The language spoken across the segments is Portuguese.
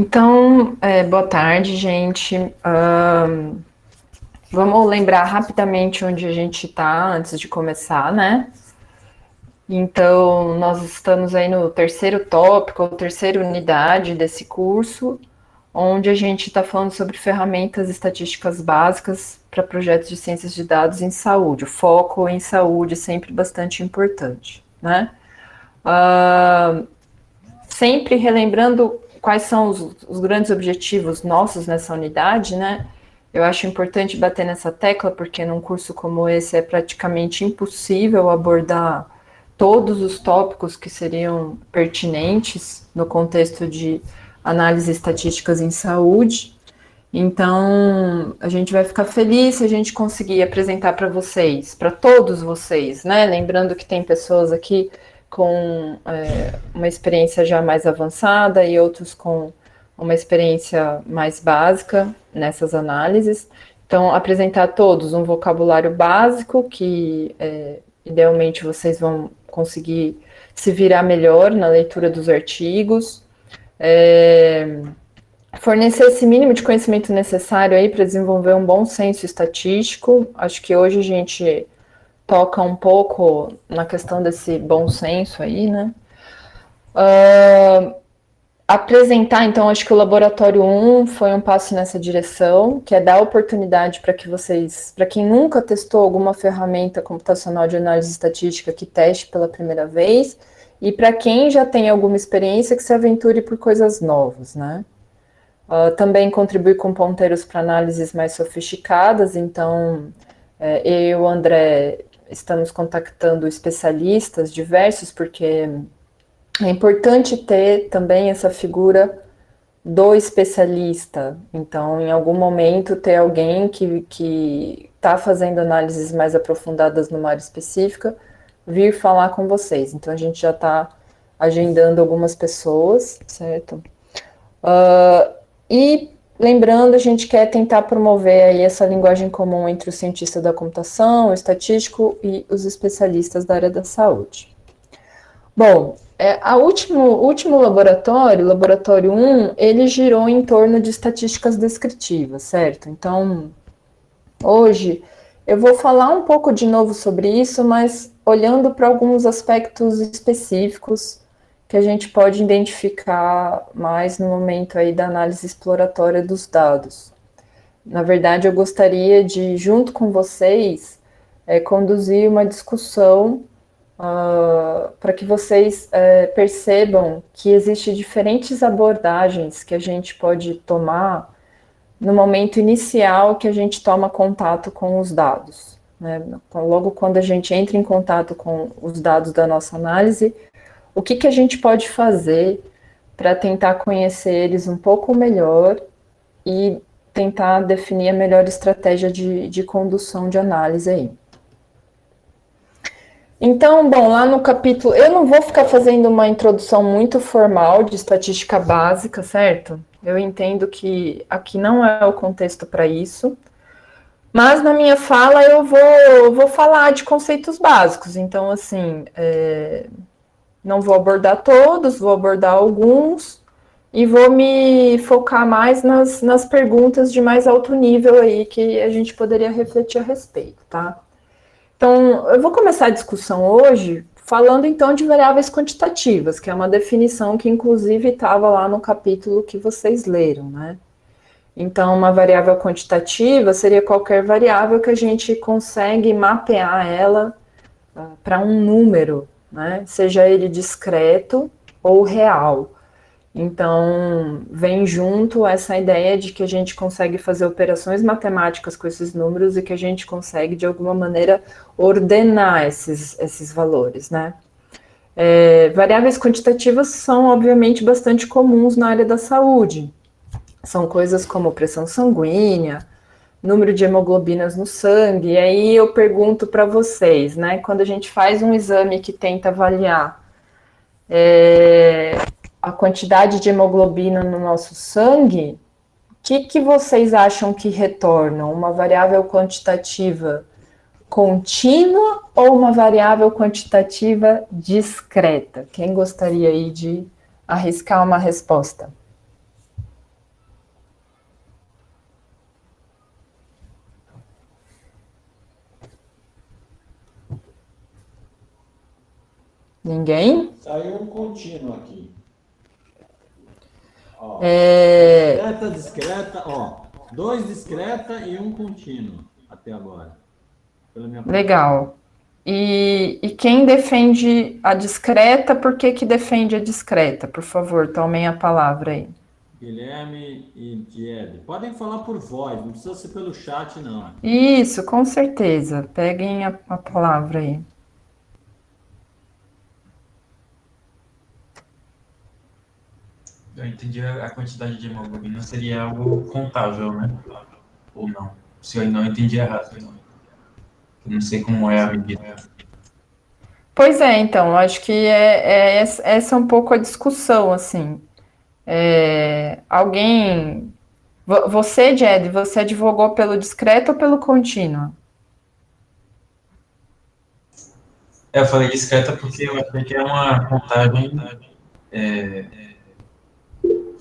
Então, boa tarde, gente. Vamos lembrar rapidamente onde a gente está antes de começar, né? Então, nós estamos aí no terceiro tópico, ou terceira unidade desse curso, onde a gente está falando sobre ferramentas estatísticas básicas para projetos de ciências de dados em saúde. O foco em saúde é sempre bastante importante, né? Sempre relembrando quais são os grandes objetivos nossos nessa unidade, né? Eu acho importante bater nessa tecla, porque num curso como esse é praticamente impossível abordar todos os tópicos que seriam pertinentes no contexto de análise estatísticas em saúde. Então, a gente vai ficar feliz se a gente conseguir apresentar para vocês, para todos vocês, né? Lembrando que tem pessoas aqui com uma experiência já mais avançada e outros com uma experiência mais básica nessas análises. Então, apresentar a todos um vocabulário básico que, idealmente, vocês vão conseguir se virar melhor na leitura dos artigos. Fornecer esse mínimo de conhecimento necessário aí para desenvolver um bom senso estatístico. Acho que hoje a gente toca um pouco na questão desse bom senso aí, né? Apresentar, então, acho que o Laboratório 1 foi um passo nessa direção, que é dar oportunidade para que vocês, para quem nunca testou alguma ferramenta computacional de análise estatística, que teste pela primeira vez, e para quem já tem alguma experiência, que se aventure por coisas novas, né? Também contribui com ponteiros para análises mais sofisticadas, então eu e o André estamos contactando especialistas diversos, porque é importante ter também essa figura do especialista. Então, em algum momento, ter alguém que está fazendo análises mais aprofundadas numa área específica, vir falar com vocês. Então, a gente já está agendando algumas pessoas, certo? E lembrando, a gente quer tentar promover aí essa linguagem comum entre o cientista da computação, o estatístico e os especialistas da área da saúde. Bom, o último laboratório, o laboratório 1, ele girou em torno de estatísticas descritivas, certo? Então, hoje eu vou falar um pouco de novo sobre isso, mas olhando para alguns aspectos específicos que a gente pode identificar mais no momento aí da análise exploratória dos dados. Na verdade, eu gostaria de, junto com vocês, conduzir uma discussão para que vocês percebam que existem diferentes abordagens que a gente pode tomar no momento inicial que a gente toma contato com os dados, né? Então, logo quando a gente entra em contato com os dados da nossa análise, o que a gente pode fazer para tentar conhecer eles um pouco melhor e tentar definir a melhor estratégia de condução de análise aí. Então, bom, lá no capítulo, eu não vou ficar fazendo uma introdução muito formal de estatística básica, certo? Eu entendo que aqui não é o contexto para isso, mas na minha fala eu vou falar de conceitos básicos. Então, assim, não vou abordar todos, vou abordar alguns e vou me focar mais nas perguntas de mais alto nível aí que a gente poderia refletir a respeito, tá? Então, eu vou começar a discussão hoje falando então de variáveis quantitativas, que é uma definição que inclusive estava lá no capítulo que vocês leram, né? Então, uma variável quantitativa seria qualquer variável que a gente consegue mapear ela para um número, né? Seja ele discreto ou real. Então, vem junto essa ideia de que a gente consegue fazer operações matemáticas com esses números e que a gente consegue, de alguma maneira, ordenar esses valores, né? Variáveis quantitativas são, obviamente, bastante comuns na área da saúde. São coisas como pressão sanguínea, número de hemoglobinas no sangue. E aí eu pergunto para vocês, né? Quando a gente faz um exame que tenta avaliar a quantidade de hemoglobina no nosso sangue, o que vocês acham que retornam? Uma variável quantitativa contínua ou uma variável quantitativa discreta? Quem gostaria aí de arriscar uma resposta? Ninguém? Saiu um contínuo aqui. Ó, É, discreta, discreta, ó. 2 discreta e um contínuo até agora, pela minha conta. legal. E quem defende a discreta, por que que defende a discreta? Por favor, tomem a palavra aí. Guilherme e Diede. Podem falar por voz, não precisa ser pelo chat, não. Isso, com certeza. Peguem a palavra aí. Eu entendi a quantidade de hemoglobina seria algo contável, né? Ou não? Se eu não entendi errado, então. Eu não sei como é a medida. Pois é, então, acho que essa é um pouco a discussão, assim. Alguém. Você, Jed, você advogou pelo discreto ou pelo contínuo? Eu falei discreta porque eu achei que é uma contagem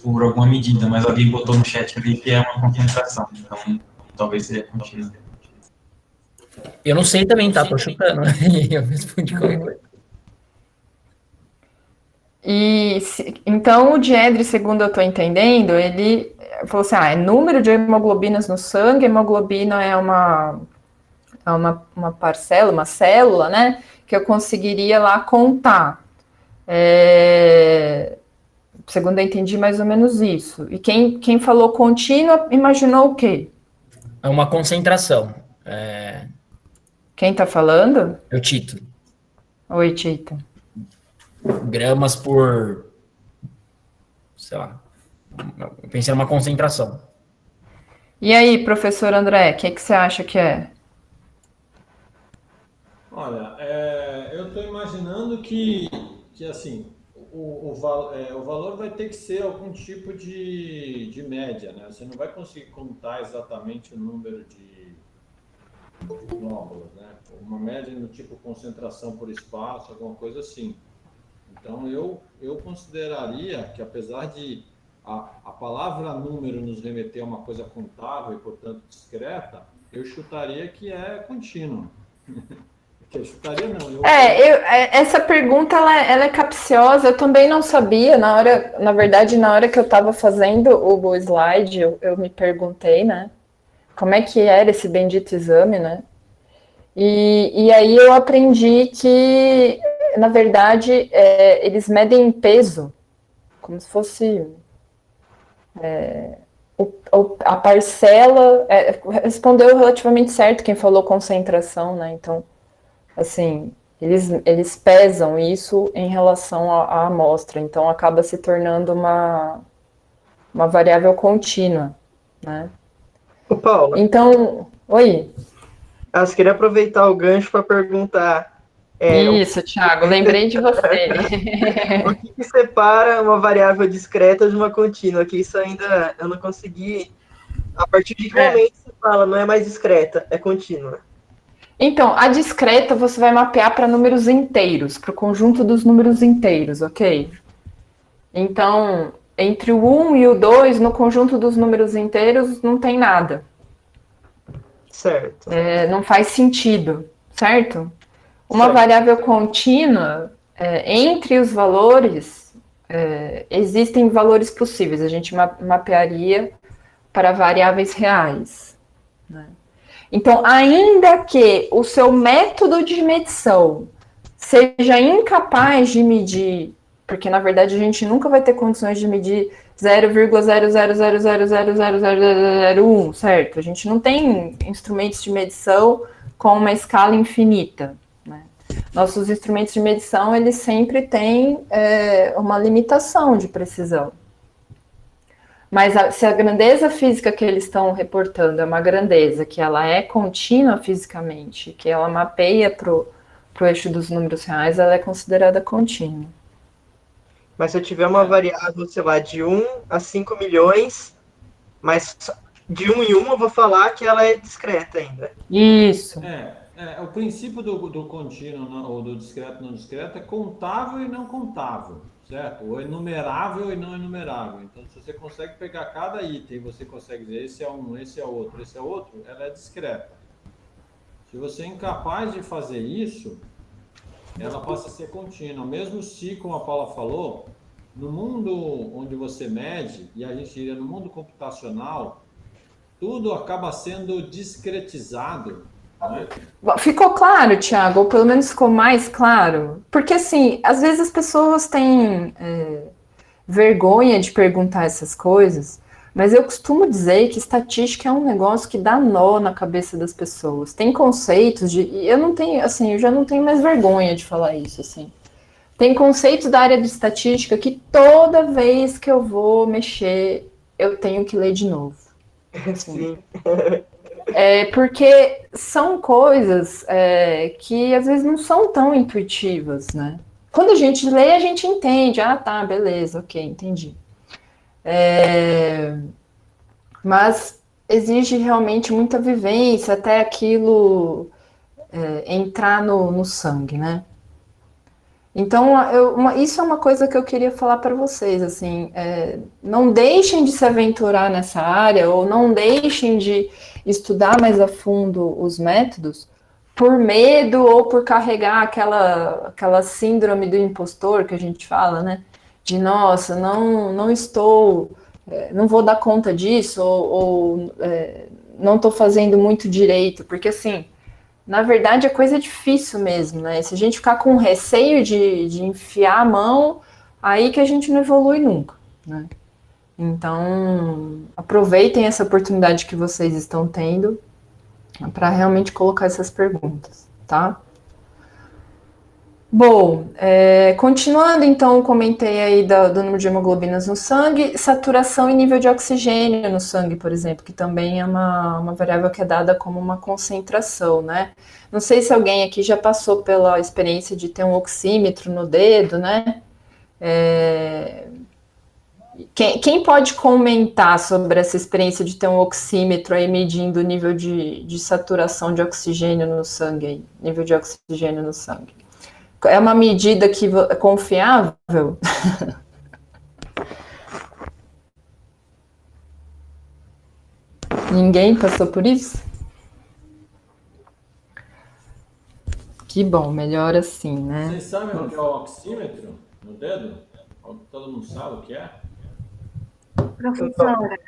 por alguma medida, mas alguém botou no chat ali que é uma concentração, então talvez seja contínua. Eu não sei também, tá? Tô chutando. Eu respondi qualquer coisa. Então o Diedre, segundo eu estou entendendo, ele falou assim: é número de hemoglobinas no sangue, hemoglobina é uma parcela, uma célula, né? Que eu conseguiria lá contar. Segundo eu entendi, mais ou menos isso. E quem falou contínua imaginou o quê? É uma concentração. Quem está falando? Eu tito. Oi, Tita. Gramas por, sei lá. Eu pensei numa concentração. E aí, professor André, o que você acha que é? Olha, eu estou imaginando que assim, o valor vai ter que ser algum tipo de média, né? Você não vai conseguir contar exatamente o número de glóbulos, né? Uma média no tipo concentração por espaço, alguma coisa assim. Então, eu consideraria que, apesar de a palavra número nos remeter a uma coisa contável e, portanto, discreta, eu chutaria que é contínuo. Que eu chutaria não. Essa pergunta ela é capciosa. Eu também não sabia. Na verdade, na hora que eu estava fazendo o slide, eu me perguntei, né? Como é que era esse bendito exame, né? E aí eu aprendi que, na verdade, eles medem peso, como se fosse a parcela. Respondeu relativamente certo quem falou concentração, né? Então, assim, eles pesam isso em relação à amostra, então acaba se tornando uma variável contínua, né? Ô, Paula, Então, oi. eu só queria aproveitar o gancho para perguntar Isso, Thiago, lembrei de você. o que separa uma variável discreta de uma contínua, que isso ainda eu não consegui. A partir de que É. momento você fala não é mais discreta, é contínua? Então, a discreta você vai mapear para números inteiros, para o conjunto dos números inteiros, ok? Então, entre o 1 e o 2, no conjunto dos números inteiros, não tem nada. Certo, Não faz sentido, certo? Uma certo. variável contínua, entre os valores, existem valores possíveis. A gente mapearia para variáveis reais. Né? Então, ainda que o seu método de medição seja incapaz de medir, porque na verdade a gente nunca vai ter condições de medir 0,000000001, certo? A gente não tem instrumentos de medição com uma escala infinita. Né? Nossos instrumentos de medição, eles sempre têm uma limitação de precisão. Mas se a grandeza física que eles estão reportando é uma grandeza que ela é contínua fisicamente, que ela mapeia para o eixo dos números reais, ela é considerada contínua. Mas se eu tiver uma variável, sei lá, de 1 a 5 milhões, mas de 1 em 1 eu vou falar que ela é discreta ainda. Isso. O princípio do contínuo ou do discreto não discreto é contável e não contável, certo? Ou enumerável e não enumerável. Então, se você consegue pegar cada item, você consegue dizer esse é um, esse é outro, esse é outro, ela é discreta. Se você é incapaz de fazer isso, ela passa a ser contínua. Mesmo se, como a Paula falou, no mundo onde você mede, e a gente iria no mundo computacional, tudo acaba sendo discretizado, né? Ficou claro, Thiago? Ou pelo menos ficou mais claro? Porque, assim, às vezes as pessoas têm vergonha de perguntar essas coisas, mas eu costumo dizer que estatística é um negócio que dá nó na cabeça das pessoas. Tem conceitos de... E eu não tenho, assim, eu já não tenho mais vergonha de falar isso, assim. Tem conceitos da área de estatística que toda vez que eu vou mexer, eu tenho que ler de novo. Assim. Sim. Porque são coisas que às vezes não são tão intuitivas, né? Quando a gente lê, a gente entende. Ah, tá, beleza, ok, entendi. Mas exige realmente muita vivência até aquilo entrar no sangue, né? Então, isso é uma coisa que eu queria falar para vocês, assim, não deixem de se aventurar nessa área, ou não deixem de estudar mais a fundo os métodos, por medo ou por carregar aquela síndrome do impostor que a gente fala, né? De, nossa, não estou, não vou dar conta disso, ou não estou fazendo muito direito, porque, assim, na verdade, a coisa é difícil mesmo, né? Se a gente ficar com receio de enfiar a mão, aí que a gente não evolui nunca, né? Então, aproveitem essa oportunidade que vocês estão tendo para realmente colocar essas perguntas, tá? Bom, continuando, então, eu comentei aí do número de hemoglobinas no sangue, saturação e nível de oxigênio no sangue, por exemplo, que também é uma variável que é dada como uma concentração, né? Não sei se alguém aqui já passou pela experiência de ter um oxímetro no dedo, né? Quem pode comentar sobre essa experiência de ter um oxímetro aí medindo o nível de saturação de oxigênio no sangue, aí, nível de oxigênio no sangue? É uma medida que é confiável? Ninguém passou por isso? Que bom, melhor assim, né? Vocês sabem o que é o oxímetro no dedo? Todo mundo sabe o que é? Professora,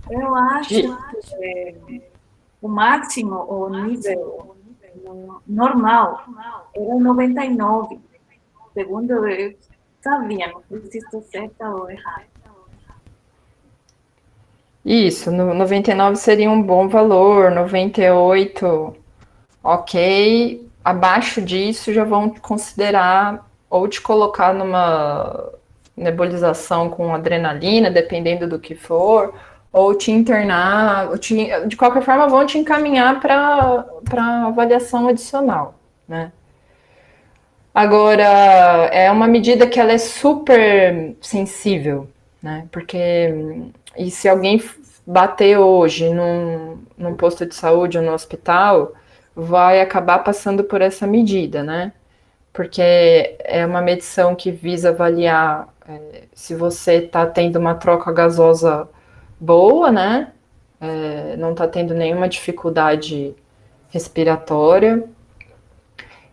eu acho que o máximo, o nível normal, era 99, segundo eu sabia, não sei se estou certa ou errada. Isso, 99 seria um bom valor, 98, ok. Abaixo disso já vão de ou te colocar numa nebulização com adrenalina, dependendo do que for, ou te internar, de qualquer forma vão te encaminhar para avaliação adicional, né? Agora, é uma medida que ela é super sensível, né? Porque e se alguém bater hoje num posto de saúde ou no hospital, vai acabar passando por essa medida, né? Porque é uma medição que visa avaliar se você está tendo uma troca gasosa boa, né? Não está tendo nenhuma dificuldade respiratória.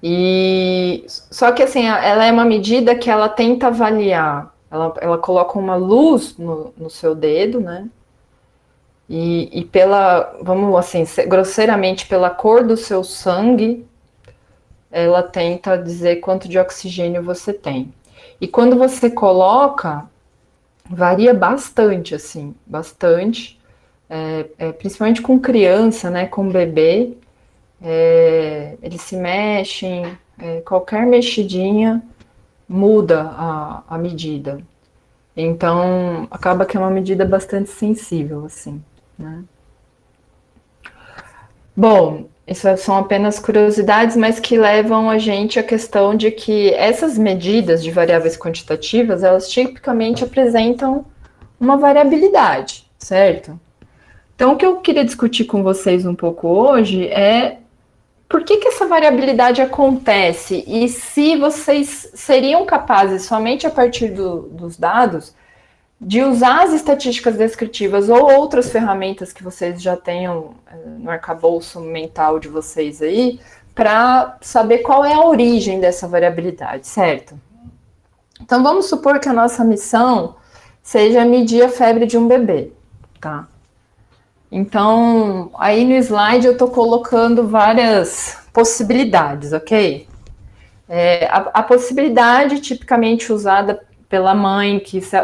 E só que assim, ela é uma medida que ela tenta avaliar, ela coloca uma luz no seu dedo, né? E vamos assim, grosseiramente, pela cor do seu sangue, ela tenta dizer quanto de oxigênio você tem. E quando você coloca, varia bastante, assim, bastante, principalmente com criança, né, com bebê, eles se mexem, qualquer mexidinha muda a medida. Então, acaba que é uma medida bastante sensível, assim, né? Bom, isso são apenas curiosidades, mas que levam a gente à questão de que essas medidas de variáveis quantitativas, elas tipicamente apresentam uma variabilidade, certo? Então, o que eu queria discutir com vocês um pouco hoje é por que essa variabilidade acontece e se vocês seriam capazes, somente a partir dos dados, de usar as estatísticas descritivas ou outras ferramentas que vocês já tenham no arcabouço mental de vocês aí, para saber qual é a origem dessa variabilidade, certo? Então, vamos supor que a nossa missão seja medir a febre de um bebê, tá? Então, aí no slide eu estou colocando várias possibilidades, ok? A possibilidade tipicamente usada pela mãe que está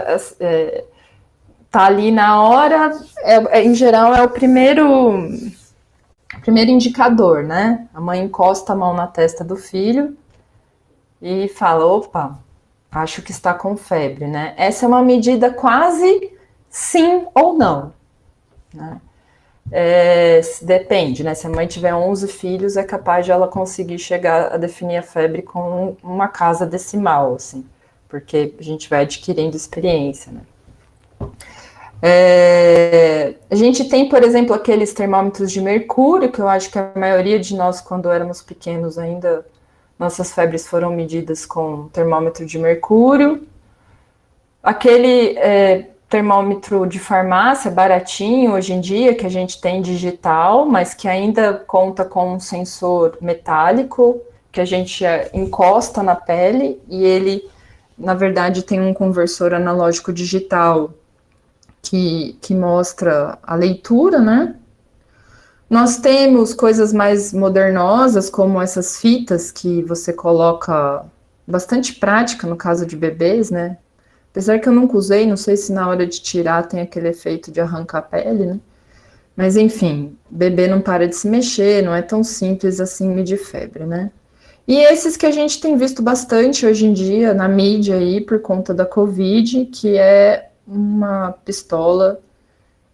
ali na hora, em geral, é o primeiro indicador, né? A mãe encosta a mão na testa do filho e fala, opa, acho que está com febre, né? Essa é uma medida quase sim ou não, né? Depende, né? Se a mãe tiver 11 filhos, é capaz de ela conseguir chegar a definir a febre com uma casa decimal, assim, porque a gente vai adquirindo experiência, né? A gente tem, por exemplo, aqueles termômetros de mercúrio, que eu acho que a maioria de nós, quando éramos pequenos ainda, nossas febres foram medidas com termômetro de mercúrio. Aquele termômetro de farmácia, baratinho hoje em dia, que a gente tem digital, mas que ainda conta com um sensor metálico, que a gente encosta na pele, e ele, na verdade, tem um conversor analógico digital que mostra a leitura, né? Nós temos coisas mais modernosas, como essas fitas que você coloca, bastante prática no caso de bebês, né? Apesar que eu nunca usei, não sei se na hora de tirar tem aquele efeito de arrancar a pele, né? Mas enfim, bebê não para de se mexer, não é tão simples assim medir febre, né? E esses que a gente tem visto bastante hoje em dia na mídia aí, por conta da Covid, que é uma pistola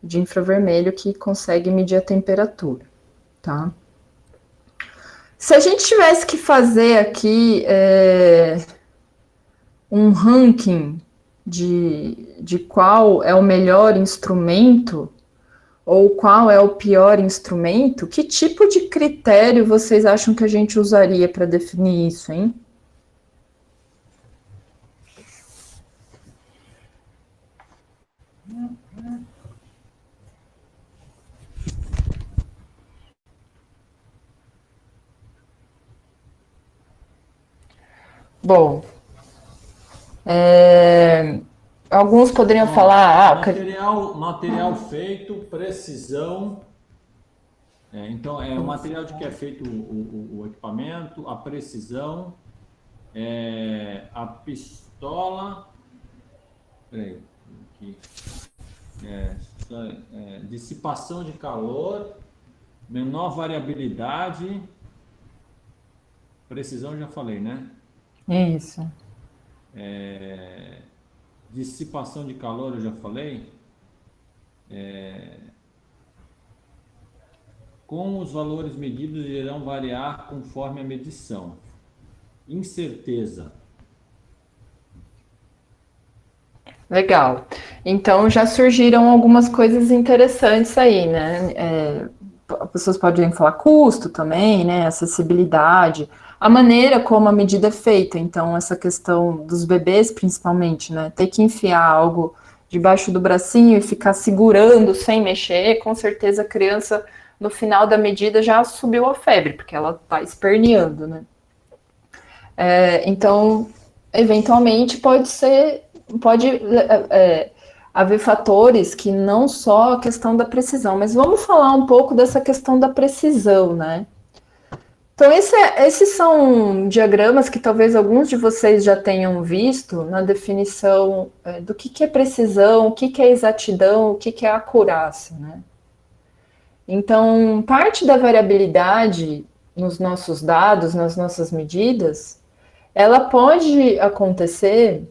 de infravermelho que consegue medir a temperatura, tá? Se a gente tivesse que fazer aqui um ranking de qual é o melhor instrumento ou qual é o pior instrumento, que tipo de critério vocês acham que a gente usaria para definir isso, hein? Bom, alguns poderiam falar... material feito, precisão. Então, o material de que é feito o equipamento, a precisão, a pistola... Peraí, aqui. Dissipação de calor, menor variabilidade... Precisão, já falei, né? Isso. Dissipação de calor, eu já falei. Como os valores medidos irão variar conforme a medição. Incerteza. Legal. Então, já surgiram algumas coisas interessantes aí, né? As pessoas podem falar custo também, né? Acessibilidade, a maneira como a medida é feita. Então, essa questão dos bebês, principalmente, né? Ter que enfiar algo debaixo do bracinho e ficar segurando sem mexer, com certeza a criança, no final da medida, já subiu a febre, porque ela está esperneando, né? Então, eventualmente, pode haver fatores que não só a questão da precisão, mas vamos falar um pouco dessa questão da precisão, né? Então, esses são diagramas que talvez alguns de vocês já tenham visto na definição do que é precisão, o que é exatidão, o que é acurácia, né? Então, parte da variabilidade nos nossos dados, nas nossas medidas, ela pode acontecer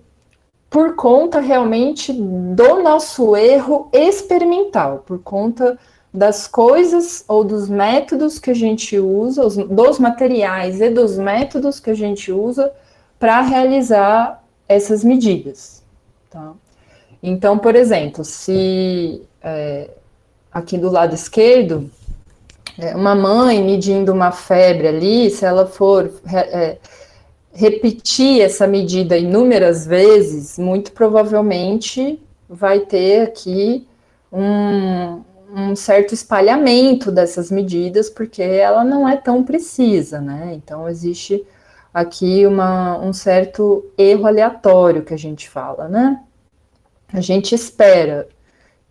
por conta realmente do nosso erro experimental, por conta das coisas ou dos métodos que a gente usa, dos materiais e dos métodos que a gente usa para realizar essas medidas, tá? Então, por exemplo, se aqui do lado esquerdo, uma mãe medindo uma febre ali, se ela for repetir essa medida inúmeras vezes, muito provavelmente vai ter aqui um certo espalhamento dessas medidas, porque ela não é tão precisa, né? Então, existe aqui um certo erro aleatório que a gente fala, né? A gente espera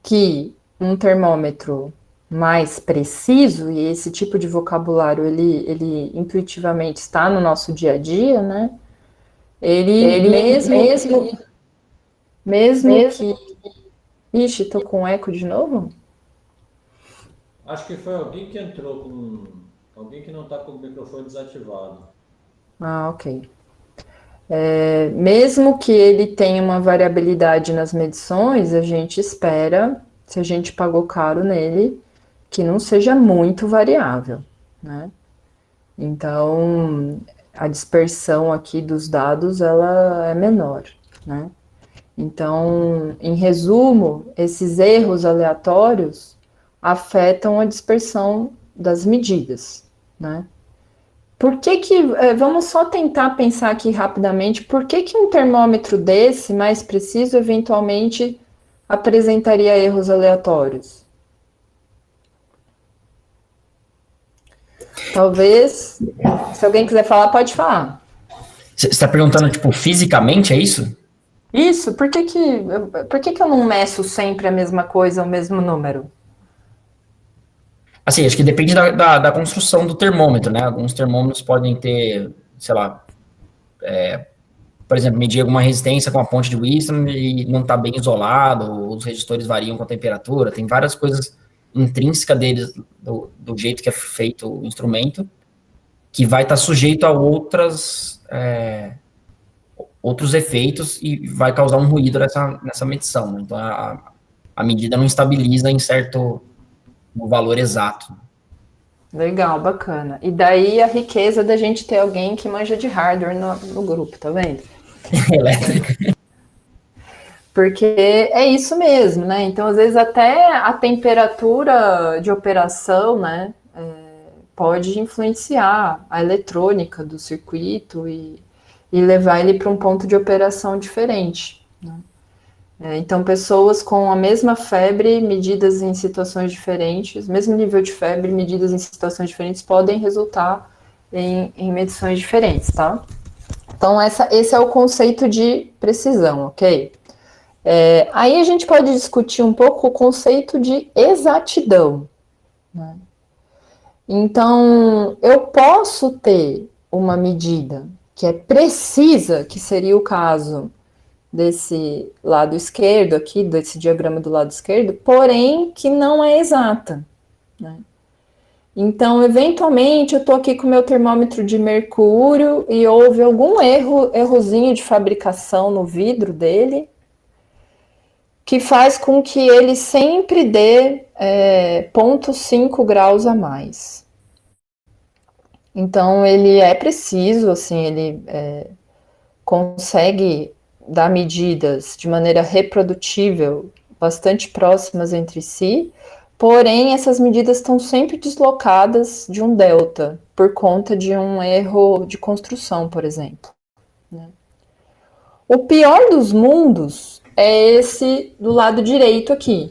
que um termômetro mais preciso, e esse tipo de vocabulário, ele intuitivamente está no nosso dia a dia, né? Ele mesmo que... Ixi, tô com eco de novo? Acho que foi alguém que entrou com... Alguém que não está com o microfone desativado. Ah, ok. Mesmo que ele tenha uma variabilidade nas medições, a gente espera, se a gente pagou caro nele, que não seja muito variável, né? Então, a dispersão aqui dos dados, ela é menor, né? Então, em resumo, esses erros aleatórios afetam a dispersão das medidas, né? Vamos só tentar pensar aqui rapidamente, por que um termômetro desse, mais preciso, eventualmente apresentaria erros aleatórios? Talvez, se alguém quiser falar, pode falar. Você está perguntando, tipo, fisicamente, é isso? Isso, por que eu não meço sempre a mesma coisa, o mesmo número? Assim, acho que depende da construção do termômetro, né? Alguns termômetros podem ter, sei lá, por exemplo, medir alguma resistência com a ponte de Wheatstone e não está bem isolado, os resistores variam com a temperatura, tem várias coisas intrínsecas deles, do jeito que é feito o instrumento, que vai estar sujeito a outros efeitos e vai causar um ruído nessa medição, né? Então, a medida não estabiliza em certo valor exato. Legal, bacana. E daí a riqueza da gente ter alguém que manja de hardware no grupo, tá vendo? Elétrica. Porque é isso mesmo, né? Então, às vezes, até a temperatura de operação, né, pode influenciar a eletrônica do circuito e levar ele para um ponto de operação diferente, né? Então, pessoas com a mesma febre, medidas em situações diferentes, mesmo nível de febre, medidas em situações diferentes, podem resultar em medições diferentes, tá? Então, esse é o conceito de precisão, ok? Aí a gente pode discutir um pouco o conceito de exatidão, né? Então, eu posso ter uma medida que é precisa, que seria o caso desse lado esquerdo aqui, desse diagrama do lado esquerdo, porém que não é exata, né? Então, eventualmente, eu estou aqui com o meu termômetro de mercúrio e houve algum errozinho de fabricação no vidro dele, que faz com que ele sempre dê 0,5 graus a mais. Então, ele é preciso, assim, ele consegue dar medidas de maneira reprodutível, bastante próximas entre si, porém, essas medidas estão sempre deslocadas de um delta, por conta de um erro de construção, por exemplo, né? O pior dos mundos é esse do lado direito aqui,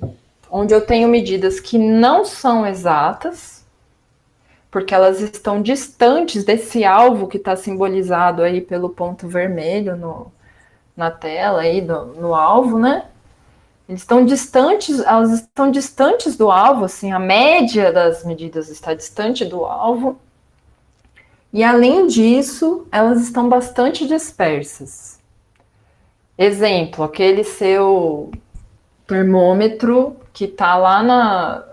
onde eu tenho medidas que não são exatas, porque elas estão distantes desse alvo que está simbolizado aí pelo ponto vermelho na tela aí no alvo, né? Elas estão distantes do alvo, assim, a média das medidas está distante do alvo. E além disso, elas estão bastante dispersas. Exemplo, aquele seu termômetro que está lá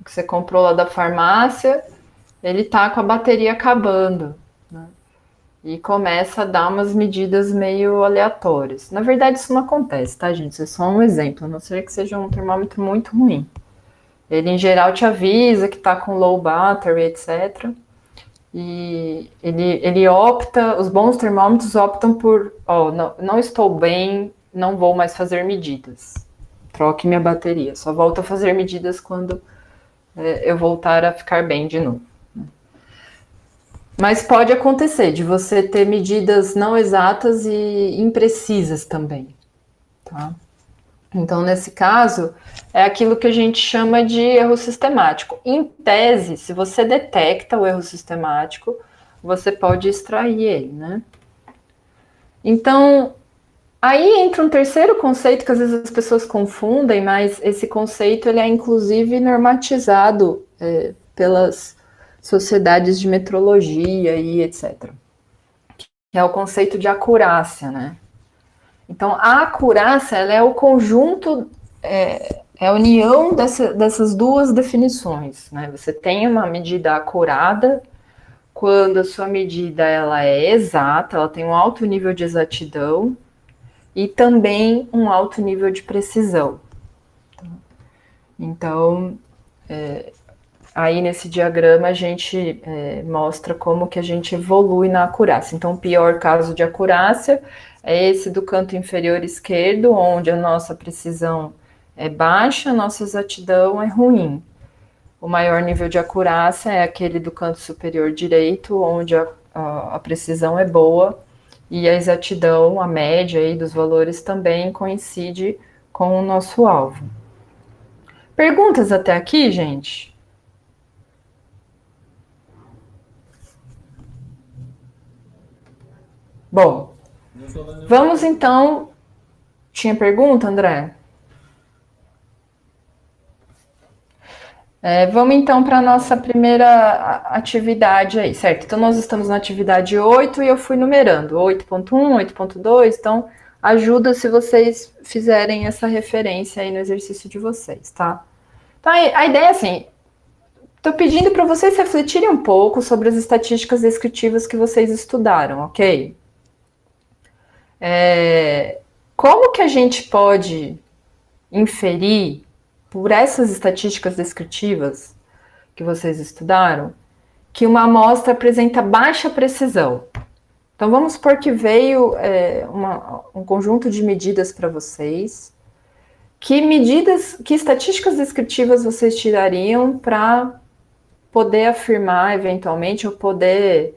que você comprou lá da farmácia, ele está com a bateria acabando, né? E começa a dar umas medidas meio aleatórias. Na verdade, isso não acontece, tá, gente? Isso é só um exemplo, a não ser que seja um termômetro muito ruim. Ele, em geral, te avisa que está com low battery, etc. E ele opta, os bons termômetros optam por, não estou bem, não vou mais fazer medidas. Troque minha bateria. Só volto a fazer medidas quando eu voltar a ficar bem de novo. Mas pode acontecer de você ter medidas não exatas e imprecisas também, tá? Então, nesse caso, é aquilo que a gente chama de erro sistemático. Em tese, se você detecta o erro sistemático, você pode extrair ele, né? Então, aí entra um terceiro conceito que às vezes as pessoas confundem, mas esse conceito ele é inclusive normatizado pelas sociedades de metrologia e etc. Que é o conceito de acurácia, né? Então, a acurácia ela é o conjunto, é a união dessas duas definições, né? Você tem uma medida acurada quando a sua medida ela é exata, ela tem um alto nível de exatidão e também um alto nível de precisão. Então, aí nesse diagrama a gente mostra como que a gente evolui na acurácia. Então, o pior caso de acurácia é esse do canto inferior esquerdo, onde a nossa precisão é baixa, a nossa exatidão é ruim. O maior nível de acurácia é aquele do canto superior direito, onde a precisão é boa e a exatidão, a média aí dos valores também coincide com o nosso alvo. Perguntas até aqui, gente? Bom, vamos então... Tinha pergunta, André? Vamos então para a nossa primeira atividade aí, certo? Então nós estamos na atividade 8 e eu fui numerando, 8.1, 8.2, então ajuda se vocês fizerem essa referência aí no exercício de vocês, tá? Então a ideia é assim, estou pedindo para vocês refletirem um pouco sobre as estatísticas descritivas que vocês estudaram, ok? Como que a gente pode inferir por essas estatísticas descritivas que vocês estudaram, que uma amostra apresenta baixa precisão? Então, vamos supor que veio um conjunto de medidas para vocês. Que estatísticas descritivas vocês tirariam para poder afirmar, eventualmente, ou poder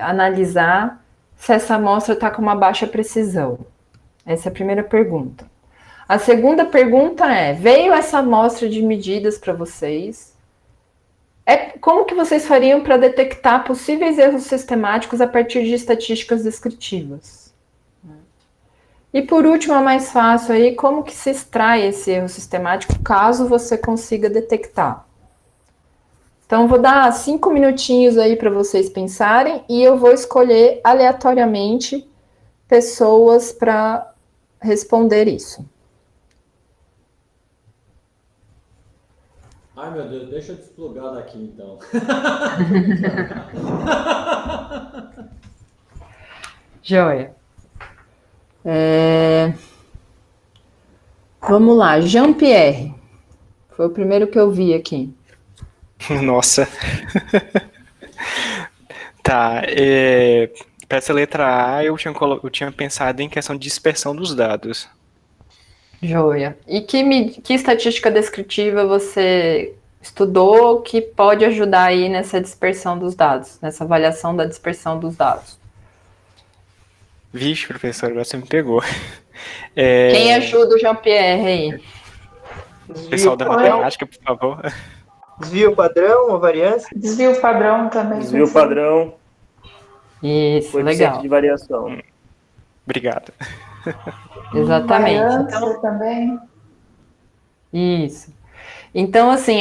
analisar se essa amostra está com uma baixa precisão? Essa é a primeira pergunta. A segunda pergunta veio essa amostra de medidas para vocês, como que vocês fariam para detectar possíveis erros sistemáticos a partir de estatísticas descritivas? E por último, a mais fácil aí, como que se extrai esse erro sistemático, caso você consiga detectar? Então, vou dar 5 minutinhos aí para vocês pensarem, e eu vou escolher aleatoriamente pessoas para responder isso. Ai, meu Deus, deixa eu desplugar daqui, então. Joia. Vamos lá, Jean-Pierre. Foi o primeiro que eu vi aqui. Nossa. Tá, para essa letra A, eu tinha pensado em questão de dispersão dos dados. Joia. E que estatística descritiva você estudou que pode ajudar aí nessa dispersão dos dados, nessa avaliação da dispersão dos dados? Vixe, professor, agora você me pegou. Quem ajuda o Jean-Pierre aí? Pessoal da matemática, por favor. Desvio padrão ou variância? Desvio padrão também. Desvio padrão. Isso, Coeficiente legal. de variação. Obrigado. Exatamente. Variância também. Isso. Então, assim,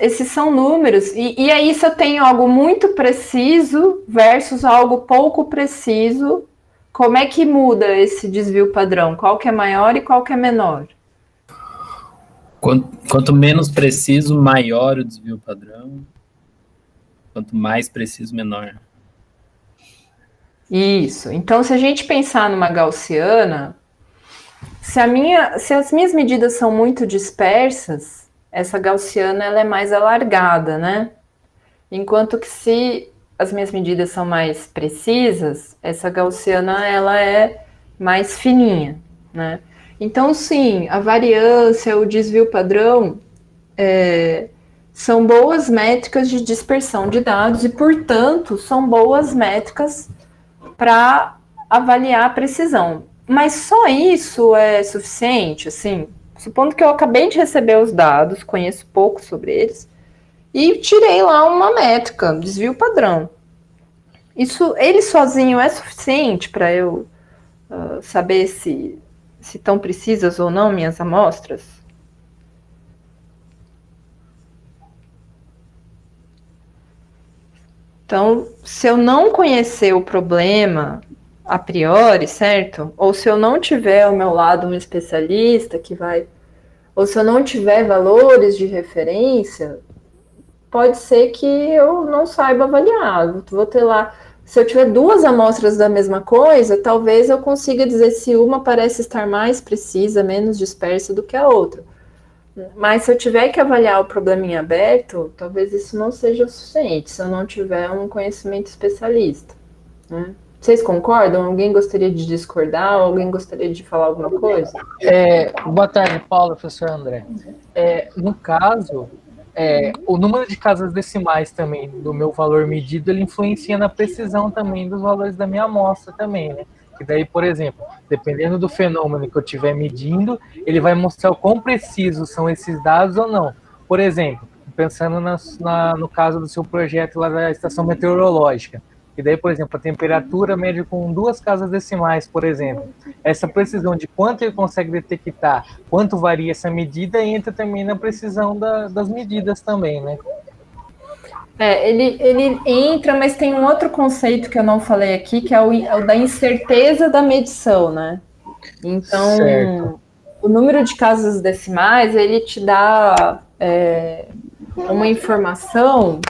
esses são números. E aí, se eu tenho algo muito preciso versus algo pouco preciso, como é que muda esse desvio padrão? Qual que é maior e qual que é menor? Quanto menos preciso, maior o desvio padrão. Quanto mais preciso, menor. Isso. Então, se a gente pensar numa gaussiana, se as minhas medidas são muito dispersas, essa gaussiana ela é mais alargada, né? Enquanto que se as minhas medidas são mais precisas, essa gaussiana ela é mais fininha, né? Então, sim, a variância, o desvio padrão são boas métricas de dispersão de dados e, portanto, são boas métricas para avaliar a precisão. Mas só isso é suficiente, assim? Supondo que eu acabei de receber os dados, conheço pouco sobre eles, e tirei lá uma métrica, desvio padrão. Isso, ele sozinho é suficiente para eu saber se estão precisas ou não minhas amostras? Então, se eu não conhecer o problema a priori, certo? Ou se eu não tiver ao meu lado um especialista que vai... Ou se eu não tiver valores de referência, pode ser que eu não saiba avaliar. Vou ter lá... Se eu tiver duas amostras da mesma coisa, talvez eu consiga dizer se uma parece estar mais precisa, menos dispersa do que a outra. Mas se eu tiver que avaliar o problema em aberto, talvez isso não seja o suficiente, se eu não tiver um conhecimento especialista. Né? Vocês concordam? Alguém gostaria de discordar? Alguém gostaria de falar alguma coisa? Boa tarde, Paulo, professor André. No caso, o número de casas decimais também do meu valor medido, ele influencia na precisão também dos valores da minha amostra também, né? E daí, por exemplo, dependendo do fenômeno que eu estiver medindo, ele vai mostrar o quão precisos são esses dados ou não. Por exemplo, pensando no caso do seu projeto lá da estação meteorológica, e daí, por exemplo, a temperatura média com 2 casas decimais, por exemplo. Essa precisão de quanto ele consegue detectar, quanto varia essa medida, entra também na precisão das medidas também, né? Ele entra, mas tem um outro conceito que eu não falei aqui, que é o da incerteza da medição, né? Então, certo. O número de casas decimais, ele te dá uma informação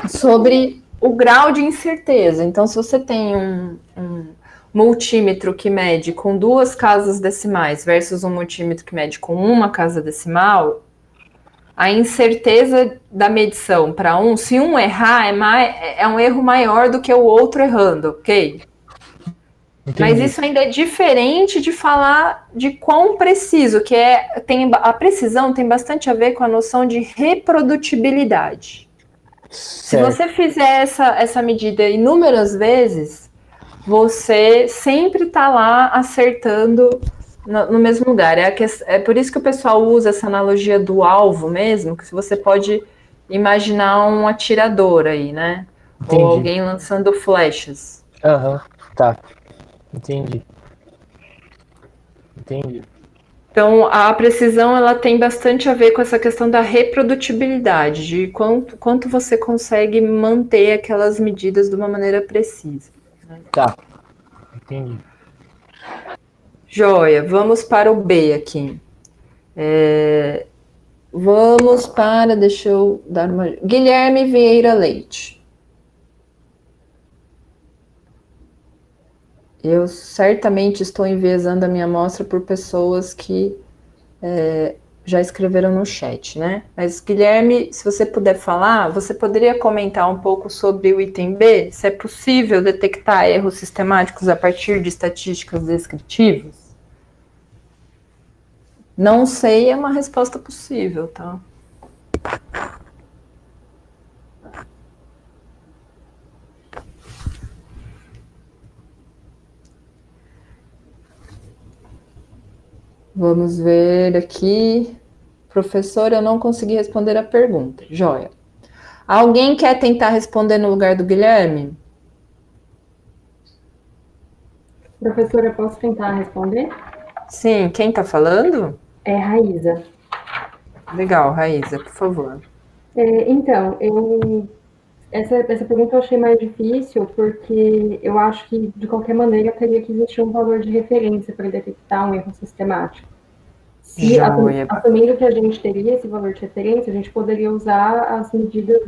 sobre o grau de incerteza. Então, se você tem um multímetro que mede com 2 casas decimais versus um multímetro que mede com 1 casa decimal, a incerteza da medição para se um errar, é um erro maior do que o outro errando, ok? Entendi. Mas isso ainda é diferente de falar de quão preciso, a precisão tem bastante a ver com a noção de reprodutibilidade. Certo. Se você fizer essa medida inúmeras vezes, você sempre está lá acertando no mesmo lugar. É por isso que o pessoal usa essa analogia do alvo mesmo, que você pode imaginar um atirador aí, né? Entendi. Ou alguém lançando flechas. Tá. Entendi. Então, a precisão, ela tem bastante a ver com essa questão da reprodutibilidade, de quanto você consegue manter aquelas medidas de uma maneira precisa. Né? Tá. Entendi. Joia, vamos para o B aqui. Vamos para, deixa eu dar uma... Guilherme Vieira Leite. Eu certamente estou enviesando a minha amostra por pessoas que já escreveram no chat, né? Mas, Guilherme, se você puder falar, você poderia comentar um pouco sobre o item B? Se é possível detectar erros sistemáticos a partir de estatísticas descritivas? Não sei, é uma resposta possível, tá? Vamos ver aqui. Professor, eu não consegui responder a pergunta. Joia. Alguém quer tentar responder no lugar do Guilherme? Professora, eu posso tentar responder? Sim, quem está falando? É Raíza. Legal, Raíza, por favor. Então, essa pergunta eu achei mais difícil porque eu acho que, de qualquer maneira, teria que existir um valor de referência para detectar um erro sistemático. Se, assumindo que a gente teria esse valor de referência, a gente poderia usar as medidas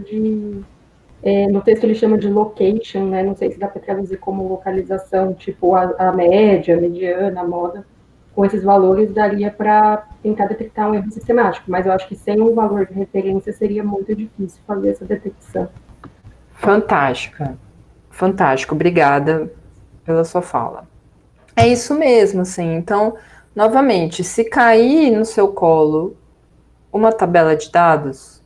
no texto ele chama de location, né? Não sei se dá para traduzir como localização, tipo a média, a mediana, a moda. Com esses valores daria para tentar detectar um erro sistemático, mas eu acho que sem um valor de referência seria muito difícil fazer essa detecção. Fantástica. Fantástico, obrigada pela sua fala. É isso mesmo, assim, então, novamente, se cair no seu colo uma tabela de dados,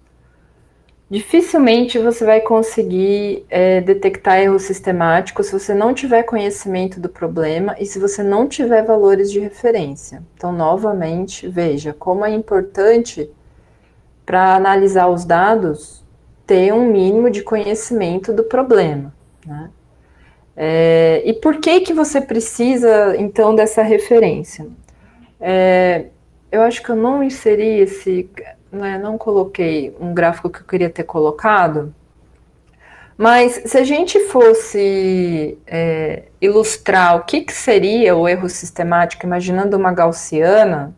dificilmente você vai conseguir detectar erro sistemático se você não tiver conhecimento do problema e se você não tiver valores de referência. Então, novamente, veja como é importante para analisar os dados ter um mínimo de conhecimento do problema, né? E por que você precisa, então, dessa referência? Eu acho que eu não inseri não coloquei um gráfico que eu queria ter colocado, mas se a gente fosse ilustrar o que seria o erro sistemático, imaginando uma gaussiana,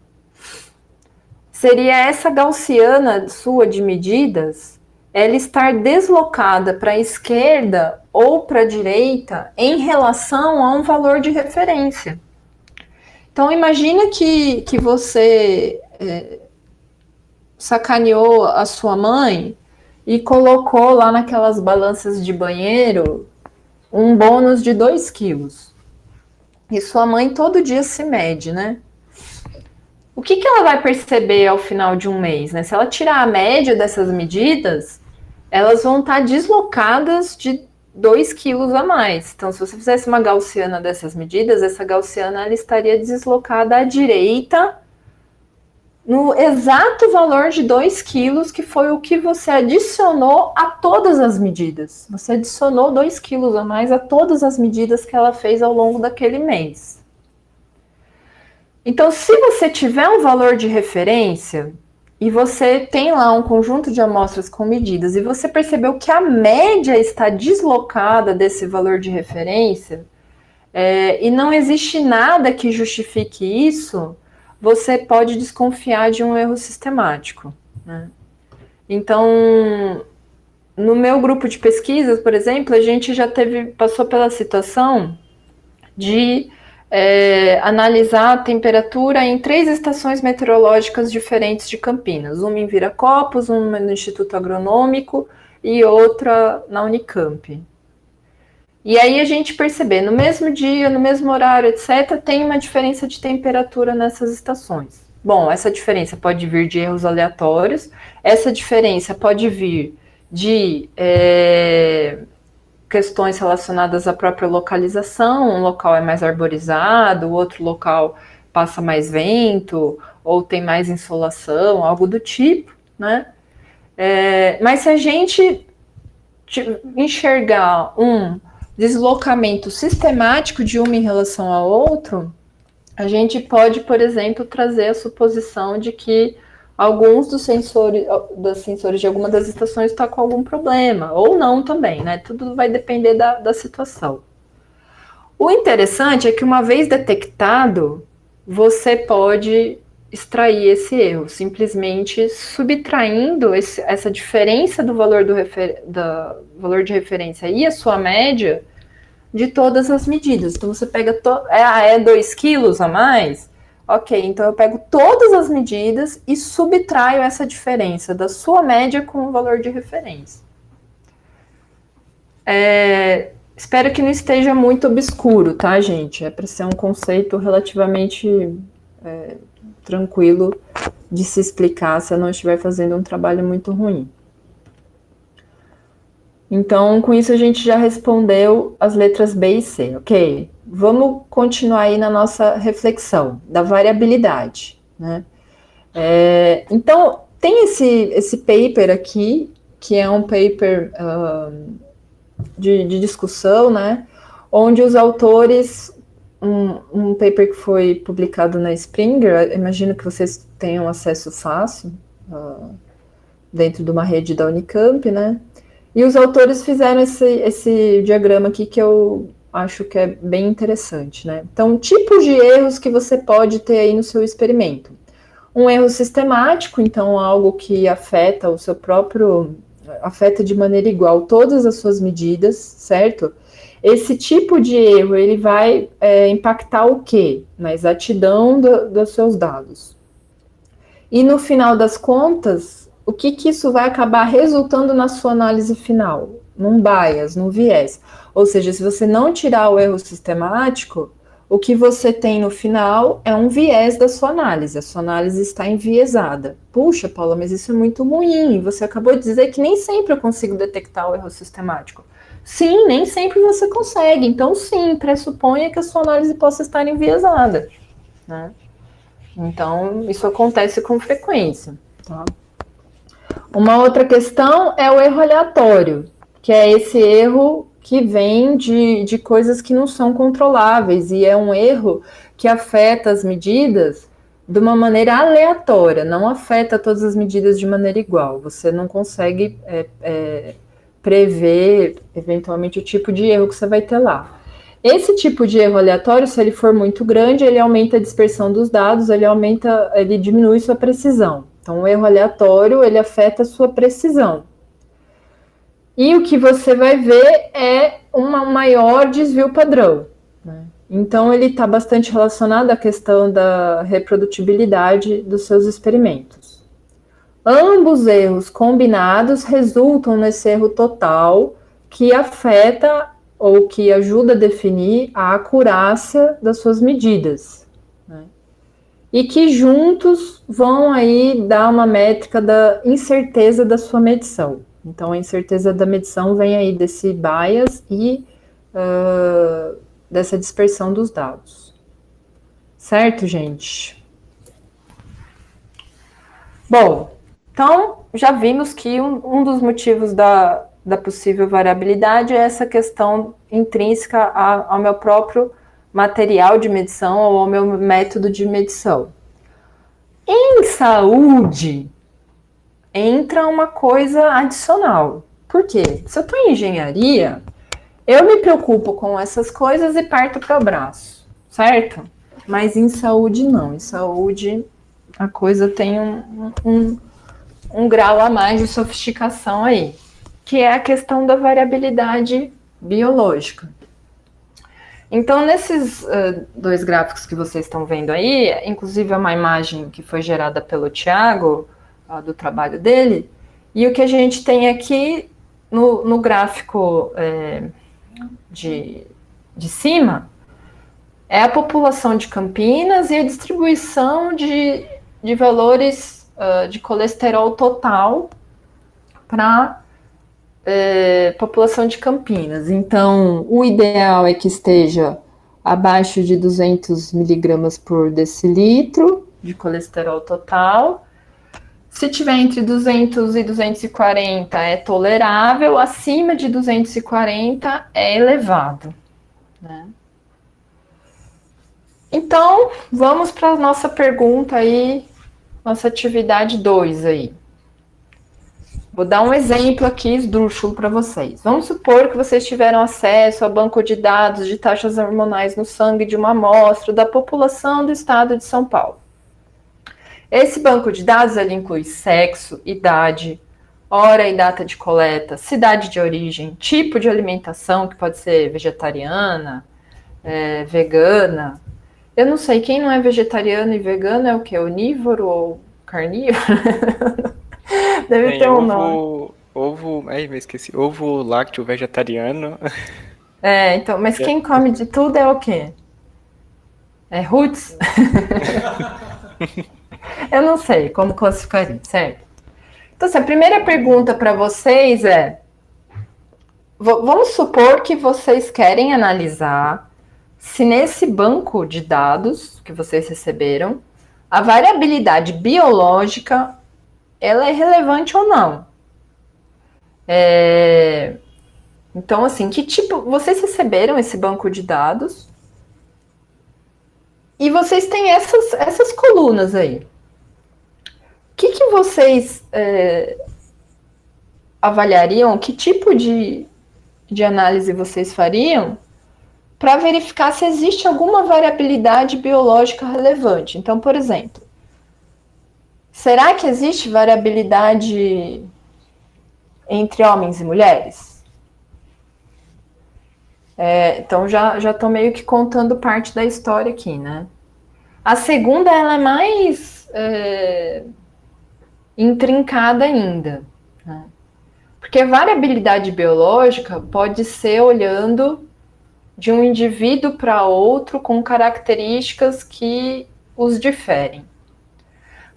seria essa gaussiana sua de medidas, ela estar deslocada para a esquerda ou para a direita em relação a um valor de referência. Então, imagina que você sacaneou a sua mãe e colocou lá naquelas balanças de banheiro um bônus de 2 quilos. E sua mãe todo dia se mede, né? O que ela vai perceber ao final de um mês, né? Se ela tirar a média dessas medidas, elas vão estar deslocadas de 2 quilos a mais. Então, se você fizesse uma gaussiana dessas medidas, essa gaussiana ela estaria deslocada à direita no exato valor de 2 quilos, que foi o que você adicionou a todas as medidas. Você adicionou 2 quilos a mais a todas as medidas que ela fez ao longo daquele mês. Então, se você tiver um valor de referência e você tem lá um conjunto de amostras com medidas e você percebeu que a média está deslocada desse valor de referência e não existe nada que justifique isso, você pode desconfiar de um erro sistemático, né? Então, no meu grupo de pesquisas, por exemplo, a gente já passou pela situação de analisar a temperatura em 3 estações meteorológicas diferentes de Campinas, uma em Viracopos, uma no Instituto Agronômico e outra na Unicamp. E aí a gente perceber, no mesmo dia, no mesmo horário, etc., tem uma diferença de temperatura nessas estações. Bom, essa diferença pode vir de erros aleatórios, essa diferença pode vir de questões relacionadas à própria localização, um local é mais arborizado, o outro local passa mais vento, ou tem mais insolação, algo do tipo, né? Mas se a gente enxergar um deslocamento sistemático de uma em relação ao outro, a gente pode, por exemplo, trazer a suposição de que alguns dos sensores de alguma das estações está com algum problema, ou não também, né? Tudo vai depender da situação. O interessante é que uma vez detectado, você pode extrair esse erro, simplesmente subtraindo essa diferença do valor, valor de referência e a sua média de todas as medidas. Então, você pega 2 quilos a mais? Ok, então eu pego todas as medidas e subtraio essa diferença da sua média com o valor de referência. Espero que não esteja muito obscuro, tá, gente? É para ser um conceito relativamente tranquilo de se explicar se eu não estiver fazendo um trabalho muito ruim. Então, com isso a gente já respondeu as letras B e C, ok? Vamos continuar aí na nossa reflexão da variabilidade, né? Então, tem esse paper aqui, que é um paper de discussão, né? Onde os autores, um paper que foi publicado na Springer, imagino que vocês tenham acesso fácil, dentro de uma rede da Unicamp, né? E os autores fizeram esse diagrama aqui que eu acho que é bem interessante, né? Então, tipos de erros que você pode ter aí no seu experimento. Um erro sistemático, então algo que afeta afeta de maneira igual todas as suas medidas, certo? Esse tipo de erro, ele vai impactar o quê? Na exatidão dos seus dados. E no final das contas, o que isso vai acabar resultando na sua análise final? Num bias, num viés. Ou seja, se você não tirar o erro sistemático, o que você tem no final é um viés da sua análise. A sua análise está enviesada. Puxa, Paula, mas isso é muito ruim. Você acabou de dizer que nem sempre eu consigo detectar o erro sistemático. Sim, nem sempre você consegue. Então, sim, pressuponha que a sua análise possa estar enviesada, né? Então, isso acontece com frequência, tá? Uma outra questão é o erro aleatório, que é esse erro que vem de coisas que não são controláveis, e é um erro que afeta as medidas de uma maneira aleatória, não afeta todas as medidas de maneira igual. Você não consegue prever, eventualmente, o tipo de erro que você vai ter lá. Esse tipo de erro aleatório, se ele for muito grande, ele aumenta a dispersão dos dados, ele diminui sua precisão. Então, o erro aleatório, ele afeta a sua precisão. E o que você vai ver é um maior desvio padrão, né? Então, ele está bastante relacionado à questão da reprodutibilidade dos seus experimentos. Ambos erros combinados resultam nesse erro total que afeta ou que ajuda a definir a acurácia das suas medidas, né? E que juntos vão aí dar uma métrica da incerteza da sua medição. Então, a incerteza da medição vem aí desse bias e dessa dispersão dos dados. Certo, gente? Bom, então, já vimos que um dos motivos da possível variabilidade é essa questão intrínseca ao meu próprio material de medição ou ao meu método de medição. Em saúde, entra uma coisa adicional. Por quê? Se eu estou em engenharia, eu me preocupo com essas coisas e parto para o braço, certo? Mas em saúde, não. Em saúde, a coisa tem um grau a mais de sofisticação aí, que é a questão da variabilidade biológica. Então, nesses dois gráficos que vocês estão vendo aí, inclusive é uma imagem que foi gerada pelo Thiago, do trabalho dele, e o que a gente tem aqui no gráfico de cima é a população de Campinas e a distribuição de valores de colesterol total para população de Campinas. Então, o ideal é que esteja abaixo de 200 miligramas por decilitro de colesterol total. Se tiver entre 200 e 240 é tolerável, acima de 240 é elevado, né? Então, vamos para a nossa pergunta aí, nossa atividade 2 aí. Vou dar um exemplo aqui esdrúxulo para vocês. Vamos supor que vocês tiveram acesso ao banco de dados de taxas hormonais no sangue de uma amostra da população do estado de São Paulo. Esse banco de dados ele inclui sexo, idade, hora e data de coleta, cidade de origem, tipo de alimentação, que pode ser vegetariana, vegana. Eu não sei, quem não é vegetariano e vegano é o quê? Onívoro ou carnívoro? Deve ter um nome. Me esqueci. Ovo lácteo vegetariano. Então, mas quem come de tudo é o quê? É roots? Eu não sei como classificaria, certo? Então, assim, a primeira pergunta para vocês é: vamos supor que vocês querem analisar se nesse banco de dados que vocês receberam, a variabilidade biológica ela é relevante ou não. Então, assim, que tipo... Vocês receberam esse banco de dados e vocês têm essas colunas aí. O que vocês avaliariam? Que tipo de análise vocês fariam para verificar se existe alguma variabilidade biológica relevante? Então, por exemplo, será que existe variabilidade entre homens e mulheres? Então, já estou meio que contando parte da história aqui, né? A segunda, ela é mais intrincada ainda, né? Porque variabilidade biológica pode ser olhando de um indivíduo para outro com características que os diferem.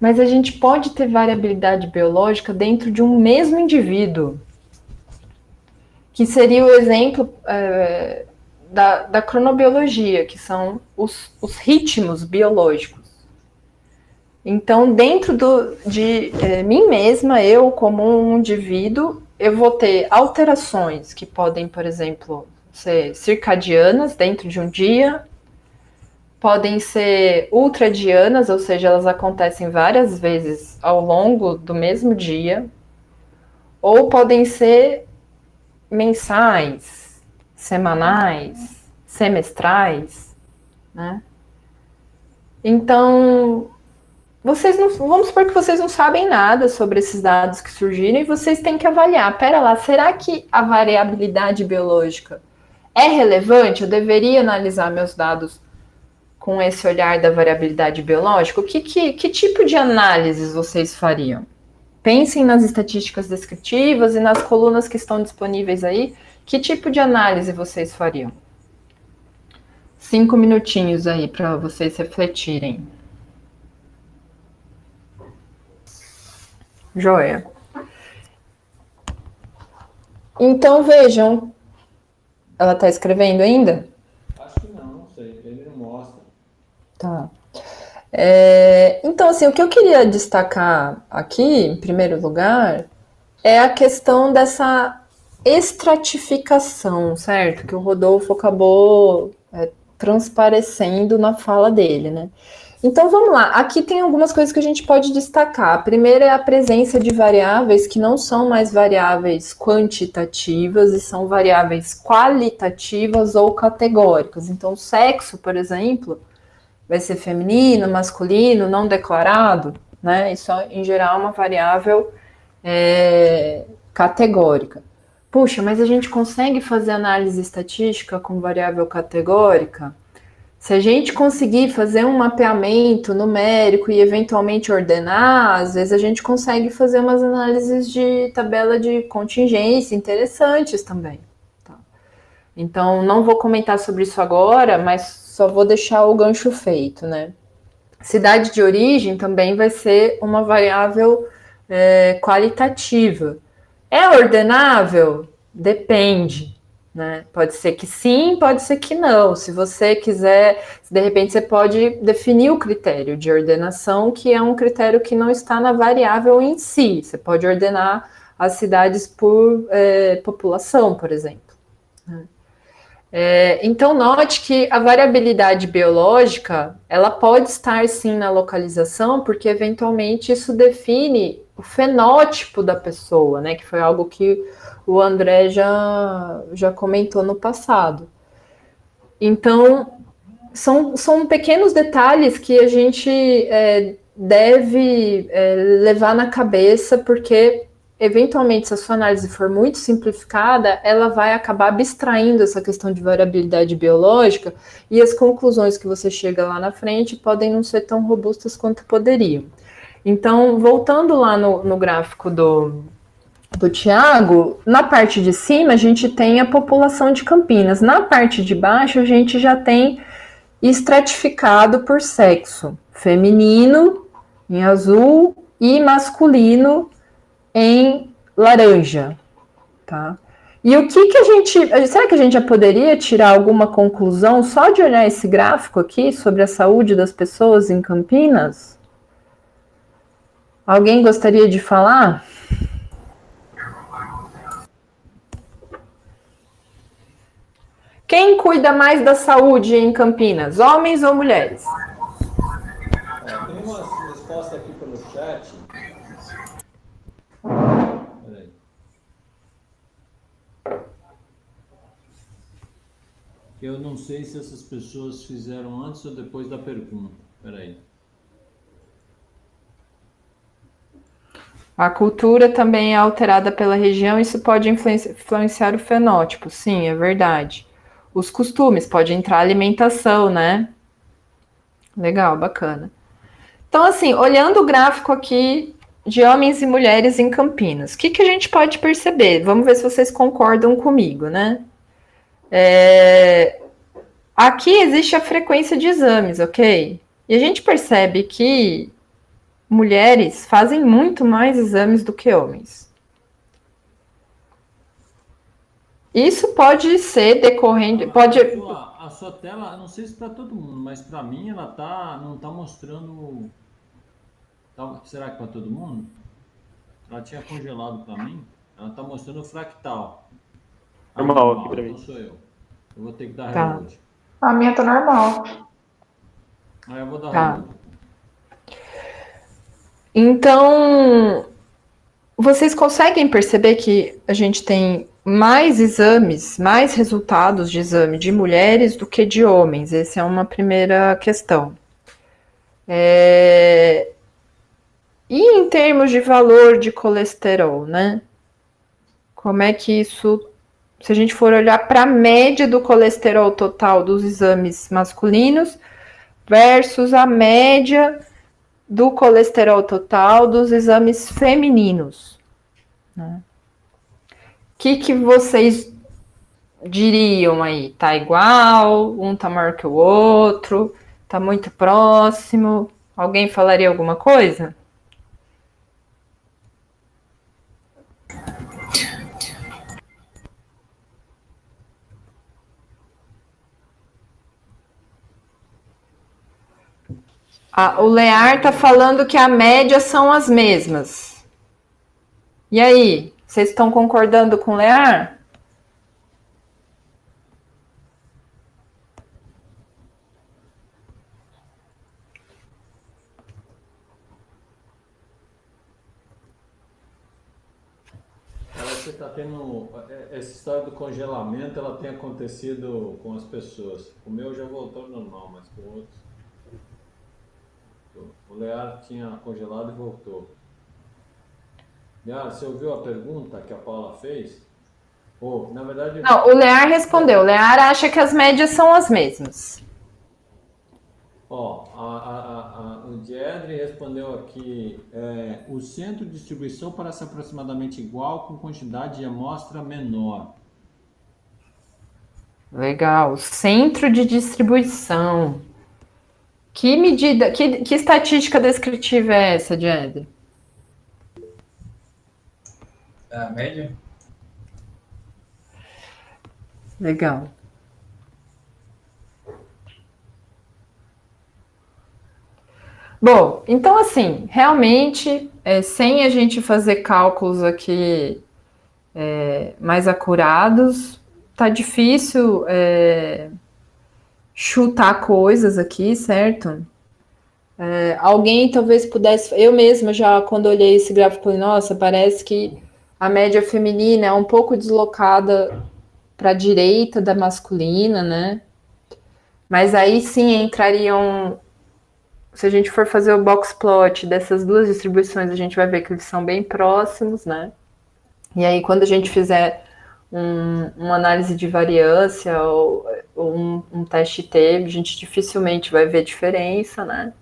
Mas a gente pode ter variabilidade biológica dentro de um mesmo indivíduo, que seria o exemplo da cronobiologia, que são os ritmos biológicos. Então, dentro de mim mesma, eu como um indivíduo, eu vou ter alterações que podem, por exemplo, ser circadianas dentro de um dia, podem ser ultradianas, ou seja, elas acontecem várias vezes ao longo do mesmo dia, ou podem ser mensais, semanais, semestrais, né? Então, vamos supor que vocês não sabem nada sobre esses dados que surgiram e vocês têm que avaliar. Pera lá, será que a variabilidade biológica é relevante? Eu deveria analisar meus dados com esse olhar da variabilidade biológica? Que tipo de análises vocês fariam? Pensem nas estatísticas descritivas e nas colunas que estão disponíveis aí. Que tipo de análise vocês fariam? 5 minutinhos aí para vocês refletirem. Joia. Então, vejam. Ela está escrevendo ainda? Acho que não sei. Ele não mostra. Tá. Então, assim, o que eu queria destacar aqui, em primeiro lugar, é a questão dessa estratificação, certo? Que o Rodolfo acabou transparecendo na fala dele, né? Então, vamos lá. Aqui tem algumas coisas que a gente pode destacar. A primeira é a presença de variáveis que não são mais variáveis quantitativas e são variáveis qualitativas ou categóricas. Então, o sexo, por exemplo, vai ser feminino, masculino, não declarado, né? Isso, em geral, é uma variável categórica. Puxa, mas a gente consegue fazer análise estatística com variável categórica? Se a gente conseguir fazer um mapeamento numérico e eventualmente ordenar, às vezes a gente consegue fazer umas análises de tabela de contingência interessantes também. Tá? Então, não vou comentar sobre isso agora, mas só vou deixar o gancho feito, né? Cidade de origem também vai ser uma variável qualitativa. É ordenável? Depende. Né? Pode ser que sim, pode ser que não. Se você quiser, de repente você pode definir o critério de ordenação, que é um critério que não está na variável em si. Você pode ordenar as cidades por população, por exemplo. Então, note que a variabilidade biológica, ela pode estar sim na localização, porque eventualmente isso define o fenótipo da pessoa, né? Que foi algo que o André já comentou no passado. Então, são pequenos detalhes que a gente deve levar na cabeça, porque, eventualmente, se a sua análise for muito simplificada, ela vai acabar abstraindo essa questão de variabilidade biológica e as conclusões que você chega lá na frente podem não ser tão robustas quanto poderiam. Então, voltando lá no gráfico do Tiago, na parte de cima a gente tem a população de Campinas. Na parte de baixo a gente já tem estratificado por sexo. Feminino em azul e masculino em laranja. Tá? E o que a gente... Será que a gente já poderia tirar alguma conclusão só de olhar esse gráfico aqui sobre a saúde das pessoas em Campinas? Alguém gostaria de falar? Quem cuida mais da saúde em Campinas, homens ou mulheres? Tem uma resposta aqui pelo chat. Peraí. Eu não sei se essas pessoas fizeram antes ou depois da pergunta. Peraí. A cultura também é alterada pela região, isso pode influenciar o fenótipo. Sim, é verdade. Os costumes, pode entrar a alimentação, né? Legal, bacana. Então, assim, olhando o gráfico aqui de homens e mulheres em Campinas, o que a gente pode perceber? Vamos ver se vocês concordam comigo, né? Aqui existe a frequência de exames, ok? E a gente percebe que mulheres fazem muito mais exames do que homens. Isso pode ser decorrente, pode... A sua tela, eu não sei se para todo mundo, mas para mim ela não tá mostrando... será que para todo mundo? Ela tinha congelado para mim, ela tá mostrando o fractal. Normal aqui para mim. Então sou eu. Eu vou ter que dar reload. A minha tá normal. Aí eu vou dar reload. Então, vocês conseguem perceber que a gente tem mais exames, mais resultados de exame de mulheres do que de homens? Essa é uma primeira questão. E em termos de valor de colesterol, né? Como é que isso, se a gente for olhar para a média do colesterol total dos exames masculinos versus a média do colesterol total dos exames femininos, né? O que vocês diriam aí? Tá igual? Um tá maior que o outro? Tá muito próximo? Alguém falaria alguma coisa? O Lear tá falando que a média são as mesmas. E aí, vocês estão concordando com o Lear? Parece que está tendo... Essa história do congelamento, ela tem acontecido com as pessoas. O meu já voltou ao normal, mas com outros... O Lear tinha congelado e voltou. Lear, você ouviu a pergunta que a Paula fez? Na verdade... Não, o Lear respondeu. O Lear acha que as médias são as mesmas. O Diedre respondeu aqui, o centro de distribuição parece aproximadamente igual, com quantidade de amostra menor. Legal, centro de distribuição. Que medida, que estatística descritiva é essa, Diedre? A média? Legal. Bom, então assim, realmente, sem a gente fazer cálculos aqui mais acurados, tá difícil chutar coisas aqui, certo? Alguém talvez pudesse... Eu mesma já, quando olhei esse gráfico, falei, nossa, parece que a média feminina é um pouco deslocada para a direita da masculina, né? Mas aí sim entrariam... Se a gente for fazer o box plot dessas duas distribuições, a gente vai ver que eles são bem próximos, né? E aí, quando a gente fizer uma análise de variância ou um teste T, a gente dificilmente vai ver diferença, né?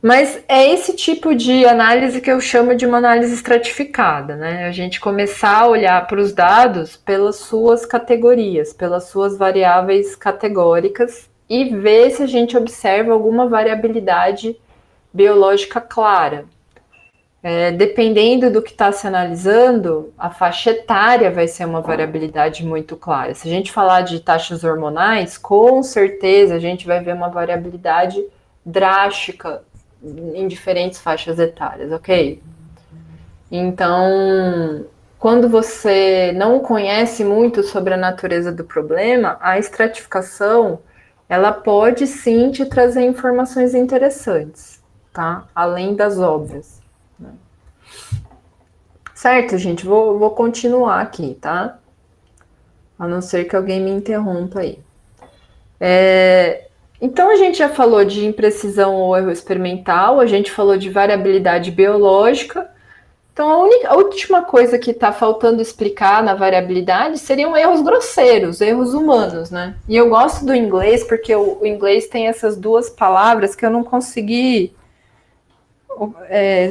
Mas é esse tipo de análise que eu chamo de uma análise estratificada, né? A gente começar a olhar para os dados pelas suas categorias, pelas suas variáveis categóricas, e ver se a gente observa alguma variabilidade biológica clara. Dependendo do que está se analisando, a faixa etária vai ser uma variabilidade muito clara. Se a gente falar de taxas hormonais, com certeza a gente vai ver uma variabilidade drástica em diferentes faixas etárias, ok? Então, quando você não conhece muito sobre a natureza do problema, a estratificação ela pode sim te trazer informações interessantes, tá? Além das óbvias. Né? Certo, gente? Vou continuar aqui, tá? A não ser que alguém me interrompa aí. Então, a gente já falou de imprecisão ou erro experimental, a gente falou de variabilidade biológica. Então, a última coisa que está faltando explicar na variabilidade seriam erros grosseiros, erros humanos, né? E eu gosto do inglês porque o inglês tem essas duas palavras que eu não consegui...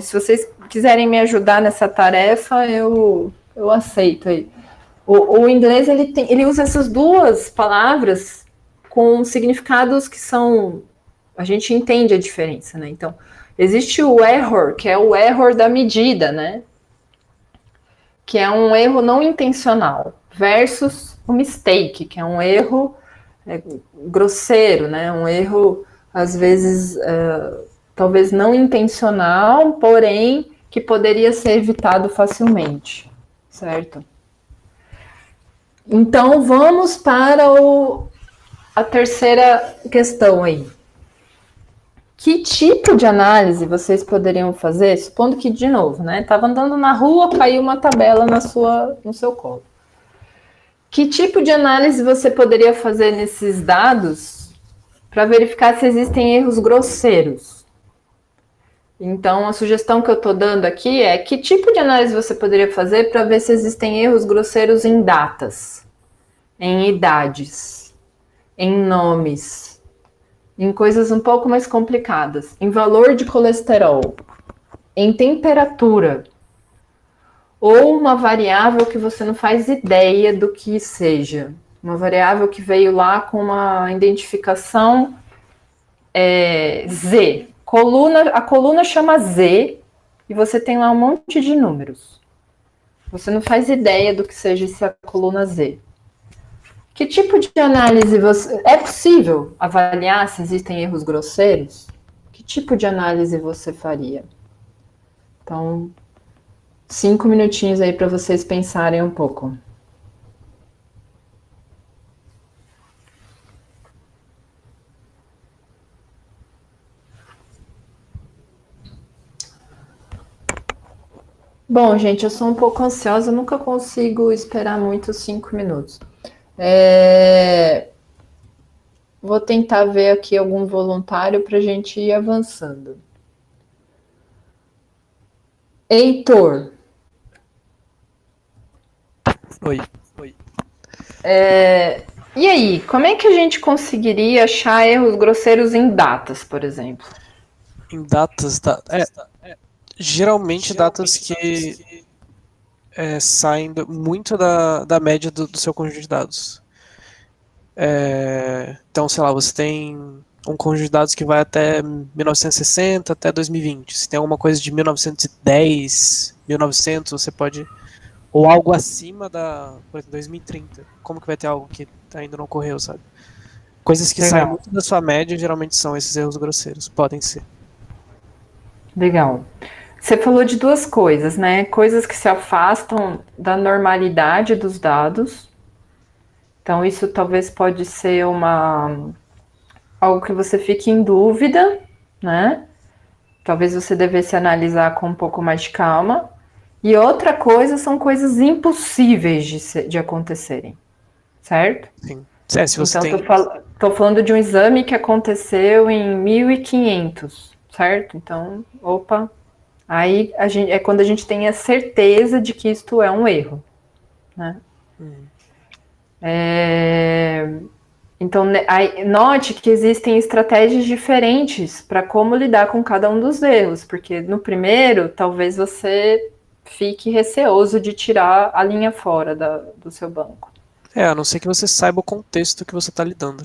se vocês quiserem me ajudar nessa tarefa, eu aceito aí. O inglês, ele usa essas duas palavras com significados que são... A gente entende a diferença, né? Então, existe o error, que é o error da medida, né? Que é um erro não intencional, versus o mistake, que é um erro grosseiro, né? Um erro, às vezes, talvez não intencional, porém, que poderia ser evitado facilmente, certo? Então, vamos para a terceira questão aí. Que tipo de análise vocês poderiam fazer, supondo que, de novo, né? Estava andando na rua, caiu uma tabela no seu colo. Que tipo de análise você poderia fazer nesses dados para verificar se existem erros grosseiros? Então, a sugestão que eu estou dando aqui é que tipo de análise você poderia fazer para ver se existem erros grosseiros em datas, em idades, em nomes, em coisas um pouco mais complicadas, em valor de colesterol, em temperatura, ou uma variável que você não faz ideia do que seja. Uma variável que veio lá com uma identificação Z. A coluna chama Z e você tem lá um monte de números. Você não faz ideia do que seja essa coluna Z. Que tipo de análise você... É possível avaliar se existem erros grosseiros? Que tipo de análise você faria? Então, 5 minutinhos aí para vocês pensarem um pouco. Bom, gente, eu sou um pouco ansiosa, eu nunca consigo esperar muito 5 minutos. Vou tentar ver aqui algum voluntário para a gente ir avançando. Heitor. Oi. E aí, como é que a gente conseguiria achar erros grosseiros em datas, por exemplo? Em datas, geralmente datas que saem muito da média do seu conjunto de dados. Então, sei lá, você tem um conjunto de dados que vai até 1960, até 2020. Se tem alguma coisa de 1910, 1900, você pode... Ou algo acima por exemplo, 2030. Como que vai ter algo que ainda não ocorreu, sabe? Coisas que saem muito da sua média, geralmente são esses erros grosseiros. Podem ser. Legal. Você falou de duas coisas, né? Coisas que se afastam da normalidade dos dados. Então, isso talvez pode ser algo que você fique em dúvida, né? Talvez você devesse analisar com um pouco mais de calma. E outra coisa são coisas impossíveis de acontecerem, certo? Sim. Se você então, tô falando de um exame que aconteceu em 1500, certo? Então, aí é quando a gente tem a certeza de que isto é um erro, né? Então, note que existem estratégias diferentes para como lidar com cada um dos erros, porque no primeiro, talvez você fique receoso de tirar a linha fora do seu banco. A não ser que você saiba o contexto que você está lidando.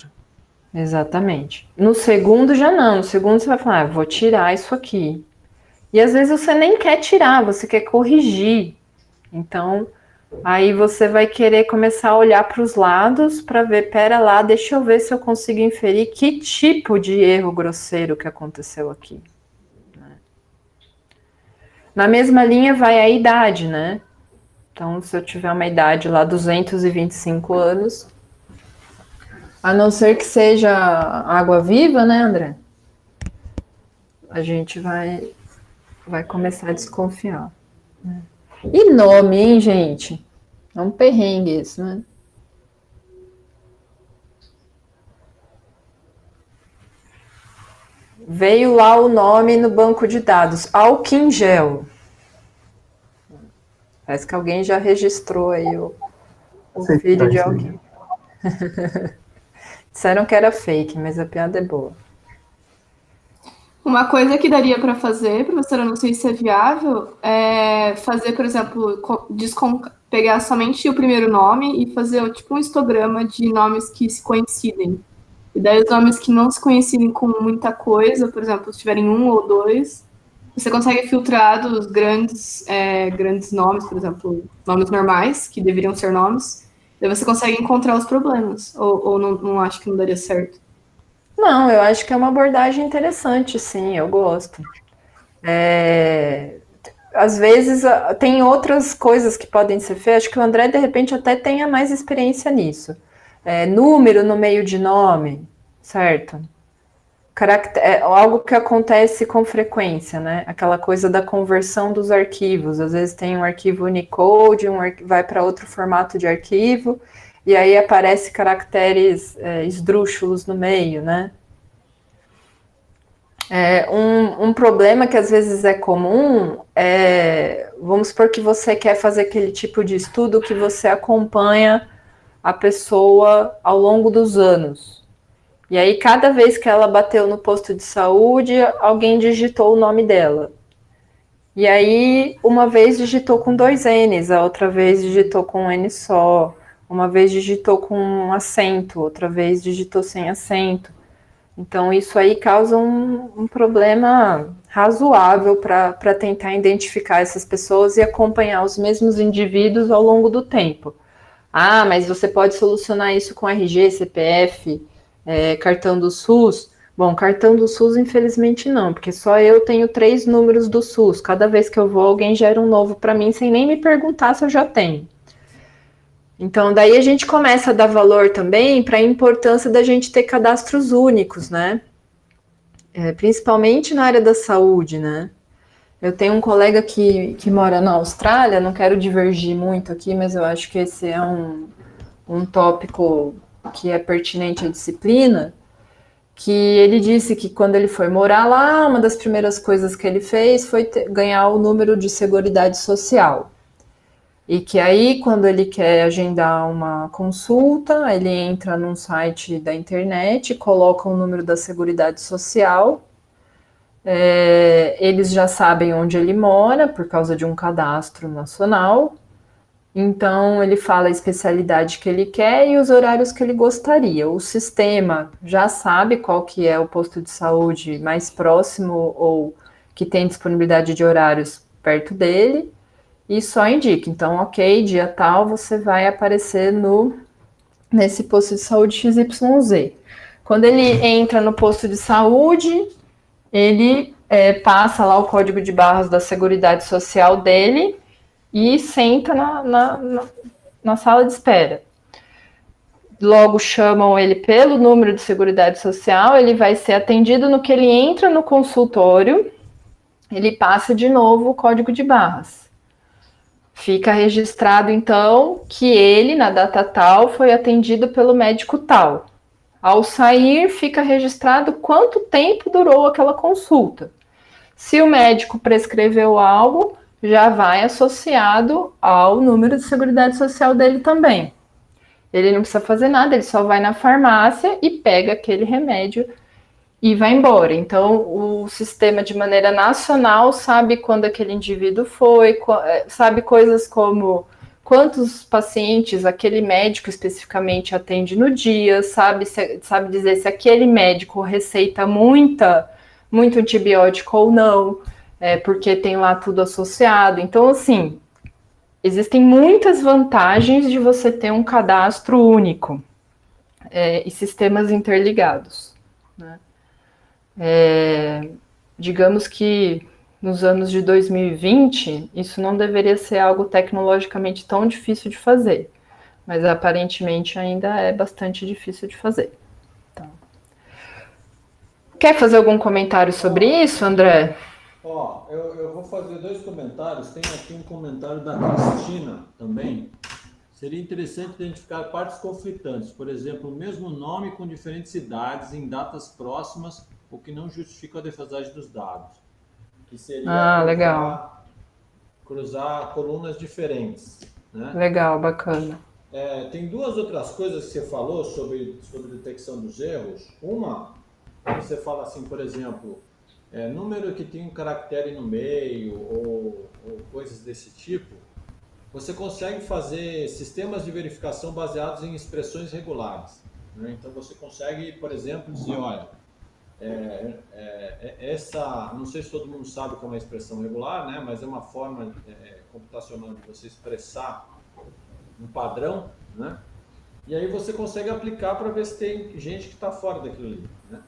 Exatamente. No segundo, já não. No segundo, você vai falar, vou tirar isso aqui. E às vezes você nem quer tirar, você quer corrigir. Então, aí você vai querer começar a olhar para os lados para ver, pera lá, deixa eu ver se eu consigo inferir que tipo de erro grosseiro que aconteceu aqui. Na mesma linha vai a idade, né? Então, se eu tiver uma idade lá, 225 anos, a não ser que seja água viva, né, André? A gente vai começar a desconfiar. Né? E nome, hein, gente? É um perrengue isso, né? Veio lá o nome no banco de dados, Alquingel. Parece que alguém já registrou aí o filho de alguém. Disseram que era fake, mas a piada é boa. Uma coisa que daria para fazer, professora, não sei se é viável, é fazer, por exemplo, pegar somente o primeiro nome e fazer tipo um histograma de nomes que se coincidem. E daí os nomes que não se coincidem com muita coisa, por exemplo, se tiverem um ou dois, você consegue filtrar dos grandes nomes, por exemplo, nomes normais, que deveriam ser nomes, daí você consegue encontrar os problemas. Ou não acho que não daria certo? Não, eu acho que é uma abordagem interessante, sim, eu gosto. Às vezes tem outras coisas que podem ser feitas, acho que o André, de repente, até tenha mais experiência nisso. Número no meio de nome, certo? Algo que acontece com frequência, né? Aquela coisa da conversão dos arquivos. Às vezes tem um arquivo Unicode, vai para outro formato de arquivo, e aí aparece caracteres esdrúxulos no meio, né? Um problema que às vezes é comum vamos supor que você quer fazer aquele tipo de estudo que você acompanha a pessoa ao longo dos anos. E aí, cada vez que ela bateu no posto de saúde, alguém digitou o nome dela. E aí, uma vez digitou com 2 N's, a outra vez digitou com um N só, uma vez digitou com um acento, outra vez digitou sem acento. Então, isso aí causa um problema razoável para tentar identificar essas pessoas e acompanhar os mesmos indivíduos ao longo do tempo. Ah, mas você pode solucionar isso com RG, CPF, cartão do SUS. Bom, cartão do SUS, infelizmente não, porque só eu tenho 3 números do SUS. Cada vez que eu vou, alguém gera um novo para mim, sem nem me perguntar se eu já tenho. Então, daí a gente começa a dar valor também para a importância da gente ter cadastros únicos, né? Principalmente na área da saúde, né? Eu tenho um colega que mora na Austrália, não quero divergir muito aqui, mas eu acho que esse é um tópico que é pertinente à disciplina, que ele disse que quando ele foi morar lá, uma das primeiras coisas que ele fez foi ganhar o número de Seguridade Social. E que aí, quando ele quer agendar uma consulta, ele entra num site da internet, coloca o número da Seguridade Social, eles já sabem onde ele mora, por causa de um cadastro nacional, então ele fala a especialidade que ele quer e os horários que ele gostaria. O sistema já sabe qual que é o posto de saúde mais próximo ou que tem disponibilidade de horários perto dele, e só indica, então, ok, dia tal, você vai aparecer nesse posto de saúde XYZ. Quando ele entra no posto de saúde, ele passa lá o código de barras da Seguridade Social dele e senta na sala de espera. Logo chamam ele pelo número de Seguridade Social, ele vai ser atendido no que ele entra no consultório, ele passa de novo o código de barras. Fica registrado, então, que ele, na data tal, foi atendido pelo médico tal. Ao sair, fica registrado quanto tempo durou aquela consulta. Se o médico prescreveu algo, já vai associado ao número de Seguridade Social dele também. Ele não precisa fazer nada, ele só vai na farmácia e pega aquele remédio e vai embora. Então, o sistema, de maneira nacional, sabe quando aquele indivíduo foi, sabe coisas como quantos pacientes aquele médico especificamente atende no dia, sabe dizer se aquele médico receita muito antibiótico ou não, porque tem lá tudo associado. Então, assim, existem muitas vantagens de você ter um cadastro único e sistemas interligados, né? Digamos que nos anos de 2020, isso não deveria ser algo tecnologicamente tão difícil de fazer, mas aparentemente ainda é bastante difícil de fazer. Então, quer fazer algum comentário sobre isso, André? Eu vou fazer 2 comentários. Tem aqui um comentário da Cristina também. Seria interessante identificar partes conflitantes, por exemplo, o mesmo nome com diferentes cidades em datas próximas, o que não justifica a defasagem dos dados. Que seria legal. Cruzar colunas diferentes, né? Legal, bacana. Tem 2 outras coisas que você falou sobre detecção dos erros. Uma, você fala assim, por exemplo, número que tem um caractere no meio ou coisas desse tipo. Você consegue fazer sistemas de verificação baseados em expressões regulares. né? Então você consegue, por exemplo, dizer, olha, essa, não sei se todo mundo sabe como é a expressão regular, né? Mas é uma forma computacional de você expressar um padrão, né? E aí você consegue aplicar para ver se tem gente que está fora daquilo ali, né?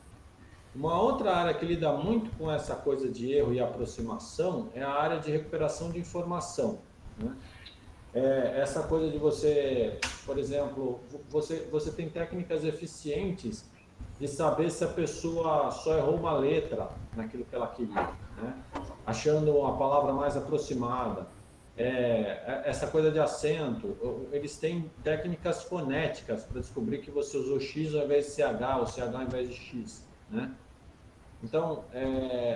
Uma outra área que lida muito com essa coisa de erro e aproximação é a área de recuperação de informação, né? Essa coisa de você, por exemplo, você tem técnicas eficientes de saber se a pessoa só errou uma letra naquilo que ela queria, né? Achando a palavra mais aproximada. Essa coisa de acento, eles têm técnicas fonéticas para descobrir que você usou X ao invés de CH, ou CH ao invés de X, né? Então,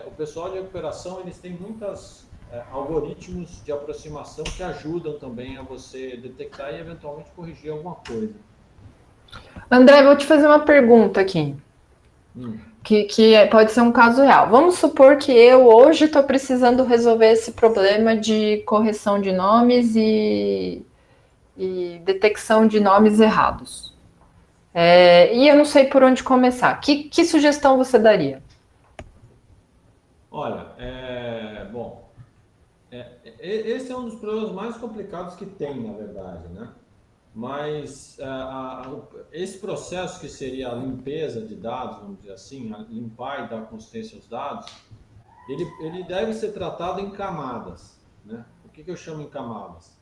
o pessoal de recuperação, eles têm muitos algoritmos de aproximação que ajudam também a você detectar e eventualmente corrigir alguma coisa. André, vou te fazer uma pergunta aqui, que pode ser um caso real. Vamos supor que eu hoje estou precisando resolver esse problema de correção de nomes e detecção de nomes errados. E eu não sei por onde começar. Que sugestão você daria? Olha, bom, esse é um dos problemas mais complicados que tem, na verdade, né? Mas esse processo que seria a limpeza de dados, vamos dizer assim, limpar e dar consistência aos dados, ele deve ser tratado em camadas, né? O que eu chamo em camadas?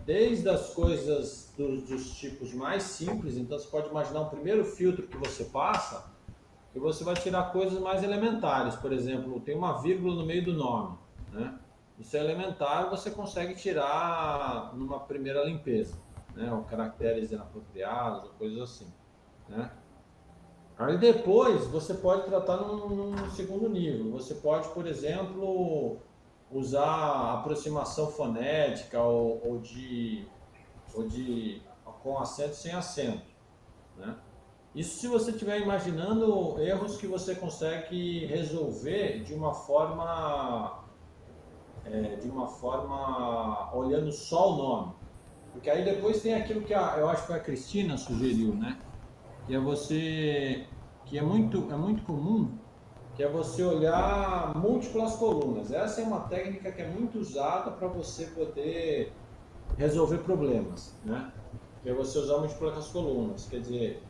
Desde as coisas dos tipos mais simples, então você pode imaginar um primeiro filtro que você passa, e você vai tirar coisas mais elementares, por exemplo, tem uma vírgula no meio do nome, né? Isso é elementar, você consegue tirar numa primeira limpeza, né? Ou caracteres inapropriados, ou coisas assim, né? Aí depois você pode tratar num segundo nível. Você pode, por exemplo, usar aproximação fonética ou com acento sem acento, né? Isso se você estiver imaginando erros que você consegue resolver de uma forma olhando só o nome. Porque aí depois tem aquilo que eu acho que a Cristina sugeriu, né? Que é muito comum, que é você olhar múltiplas colunas. Essa é uma técnica que é muito usada para você poder resolver problemas, né? Que é você usar múltiplas colunas. Quer dizer,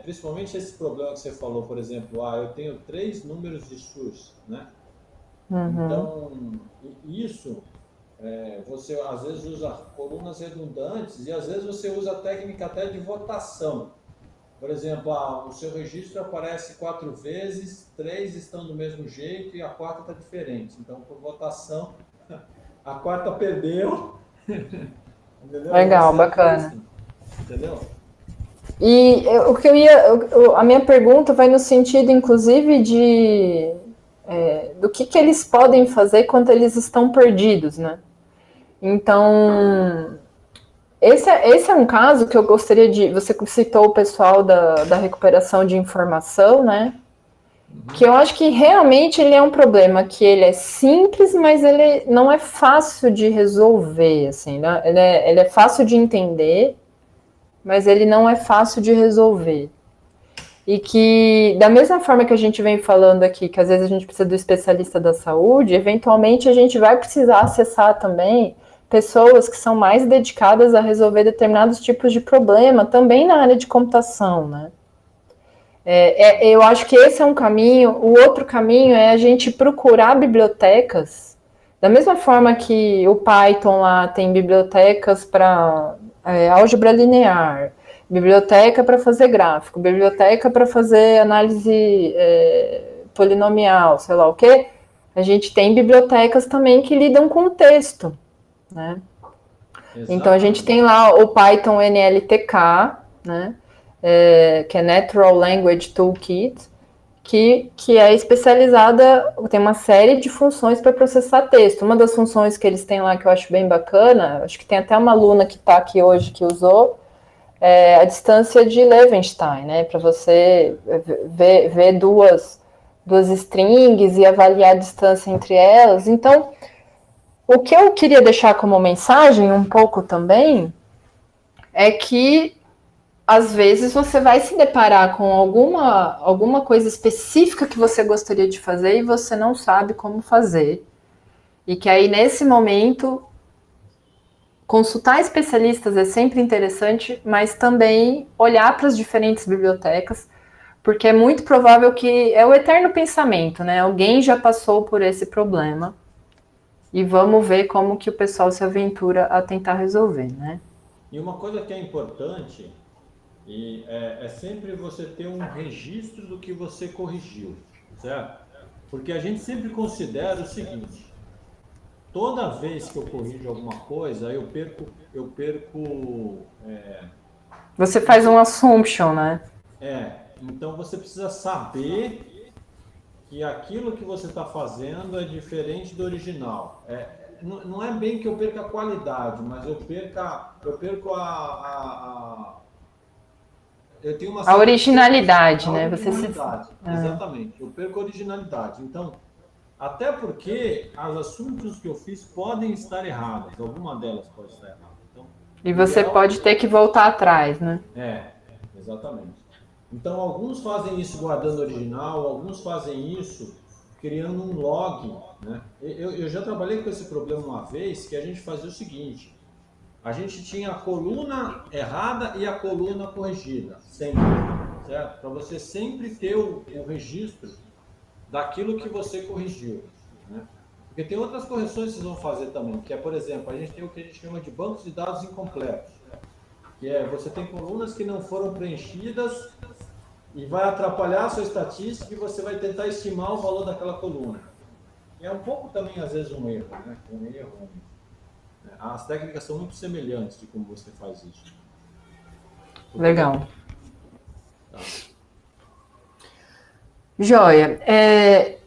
principalmente esse problema que você falou, por exemplo, eu tenho 3 números de source, né? Uhum. Então, isso, você às vezes usa colunas redundantes e às vezes você usa a técnica até de votação. Por exemplo, o seu registro aparece 4 vezes, 3 estão do mesmo jeito e a quarta está diferente. Então, por votação, a quarta perdeu. Entendeu? Legal, bacana. Assim, entendeu? E a minha pergunta vai no sentido, inclusive, do que eles podem fazer quando eles estão perdidos, né? Então, esse é um caso que eu gostaria de... Você citou o pessoal da recuperação de informação, né? Que eu acho que realmente ele é um problema, que ele é simples, mas ele não é fácil de resolver, assim, né? Ele é fácil de entender, mas ele não é fácil de resolver. E que, da mesma forma que a gente vem falando aqui, que às vezes a gente precisa do especialista da saúde, eventualmente a gente vai precisar acessar também pessoas que são mais dedicadas a resolver determinados tipos de problema, também na área de computação, né? Eu acho que esse é um caminho. O outro caminho é a gente procurar bibliotecas, da mesma forma que o Python lá tem bibliotecas para álgebra linear, biblioteca para fazer gráfico, biblioteca para fazer análise polinomial, sei lá o quê. A gente tem bibliotecas também que lidam com o texto, né? Então a gente tem lá o Python NLTK, né? Que é Natural Language Toolkit, que é especializada, tem uma série de funções para processar texto. Uma das funções que eles têm lá, que eu acho bem bacana, acho que tem até uma aluna que está aqui hoje que usou, a distância de Levenshtein, né? Para você ver duas strings e avaliar a distância entre elas. Então, o que eu queria deixar como mensagem um pouco também é que às vezes você vai se deparar com alguma coisa específica que você gostaria de fazer e você não sabe como fazer. E que aí, nesse momento, consultar especialistas é sempre interessante, mas também olhar para as diferentes bibliotecas, porque é muito provável que é o eterno pensamento, né? Alguém já passou por esse problema e vamos ver como que o pessoal se aventura a tentar resolver, né? E uma coisa que é importante é sempre você ter um registro do que você corrigiu, certo? Porque a gente sempre considera o seguinte: toda vez que eu corrijo alguma coisa, eu perco. Você faz um assumption, né? Então você precisa saber que aquilo que você está fazendo é diferente do original. Não é bem que eu perca a qualidade, mas eu perco eu tenho uma a originalidade, a né? Originalidade, exatamente. Eu perco a originalidade. Então, até porque os assuntos que eu fiz podem estar errados, alguma delas pode estar errada. Então, e você pode ter que voltar atrás, né? Exatamente. Então, alguns fazem isso guardando o original, alguns fazem isso criando um log, né? Eu já trabalhei com esse problema uma vez, que a gente fazia o seguinte: a gente tinha a coluna errada e a coluna corrigida, sempre, certo? Para você sempre ter o registro daquilo que você corrigiu, né? Porque tem outras correções que vocês vão fazer também, que é, por exemplo, a gente tem o que a gente chama de bancos de dados incompletos, que é você tem colunas que não foram preenchidas e vai atrapalhar a sua estatística e você vai tentar estimar o valor daquela coluna. E é um pouco também, às vezes, um erro, né? As técnicas são muito semelhantes de como você faz isso. Legal. Tá. Joia.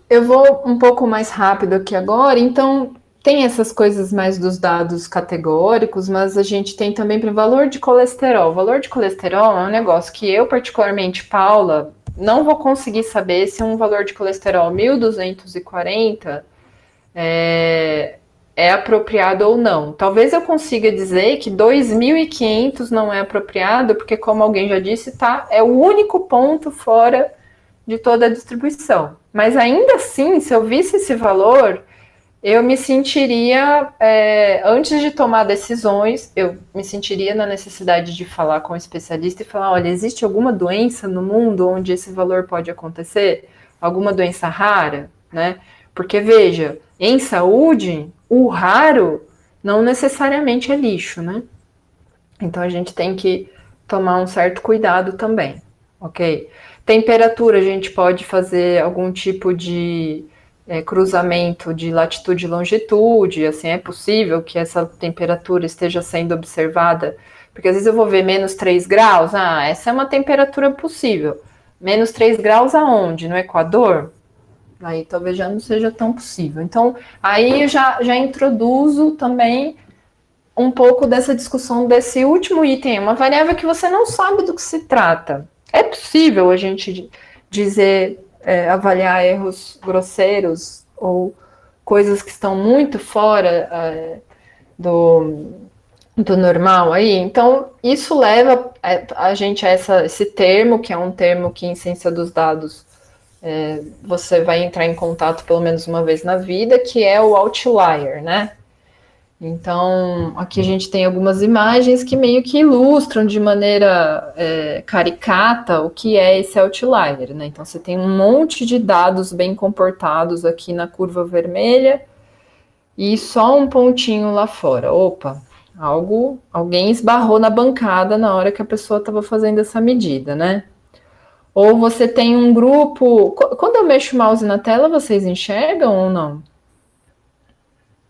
Eu vou um pouco mais rápido aqui agora. Então, tem essas coisas mais dos dados categóricos, mas a gente tem também para o valor de colesterol. O valor de colesterol é um negócio que eu, particularmente, Paula, não vou conseguir saber se um valor de colesterol 1.240 é apropriado ou não. Talvez eu consiga dizer que 2.500 não é apropriado, porque, como alguém já disse, é o único ponto fora de toda a distribuição. Mas ainda assim, se eu visse esse valor, eu me sentiria, antes de tomar decisões, eu me sentiria na necessidade de falar com o especialista e falar: olha, existe alguma doença no mundo onde esse valor pode acontecer? Alguma doença rara, né? Porque, veja, em saúde, o raro não necessariamente é lixo, né? Então, a gente tem que tomar um certo cuidado também, ok? Temperatura, a gente pode fazer algum tipo de cruzamento de latitude e longitude, assim, é possível que essa temperatura esteja sendo observada, porque às vezes eu vou ver menos 3 graus, essa é uma temperatura possível. Menos 3 graus aonde? No Equador? Aí talvez já não seja tão possível. Então, aí eu já introduzo também um pouco dessa discussão desse último item, uma variável que você não sabe do que se trata. É possível a gente dizer, avaliar erros grosseiros ou coisas que estão muito fora do normal aí. Então, isso leva a gente a esse termo, que é um termo que em ciência dos dados você vai entrar em contato pelo menos uma vez na vida, que é o outlier, né? Então, aqui a gente tem algumas imagens que meio que ilustram de maneira caricata o que é esse outlier, né? Então, você tem um monte de dados bem comportados aqui na curva vermelha e só um pontinho lá fora. Opa, alguém esbarrou na bancada na hora que a pessoa estava fazendo essa medida, né? Ou você tem um grupo... Quando eu mexo o mouse na tela, vocês enxergam ou não?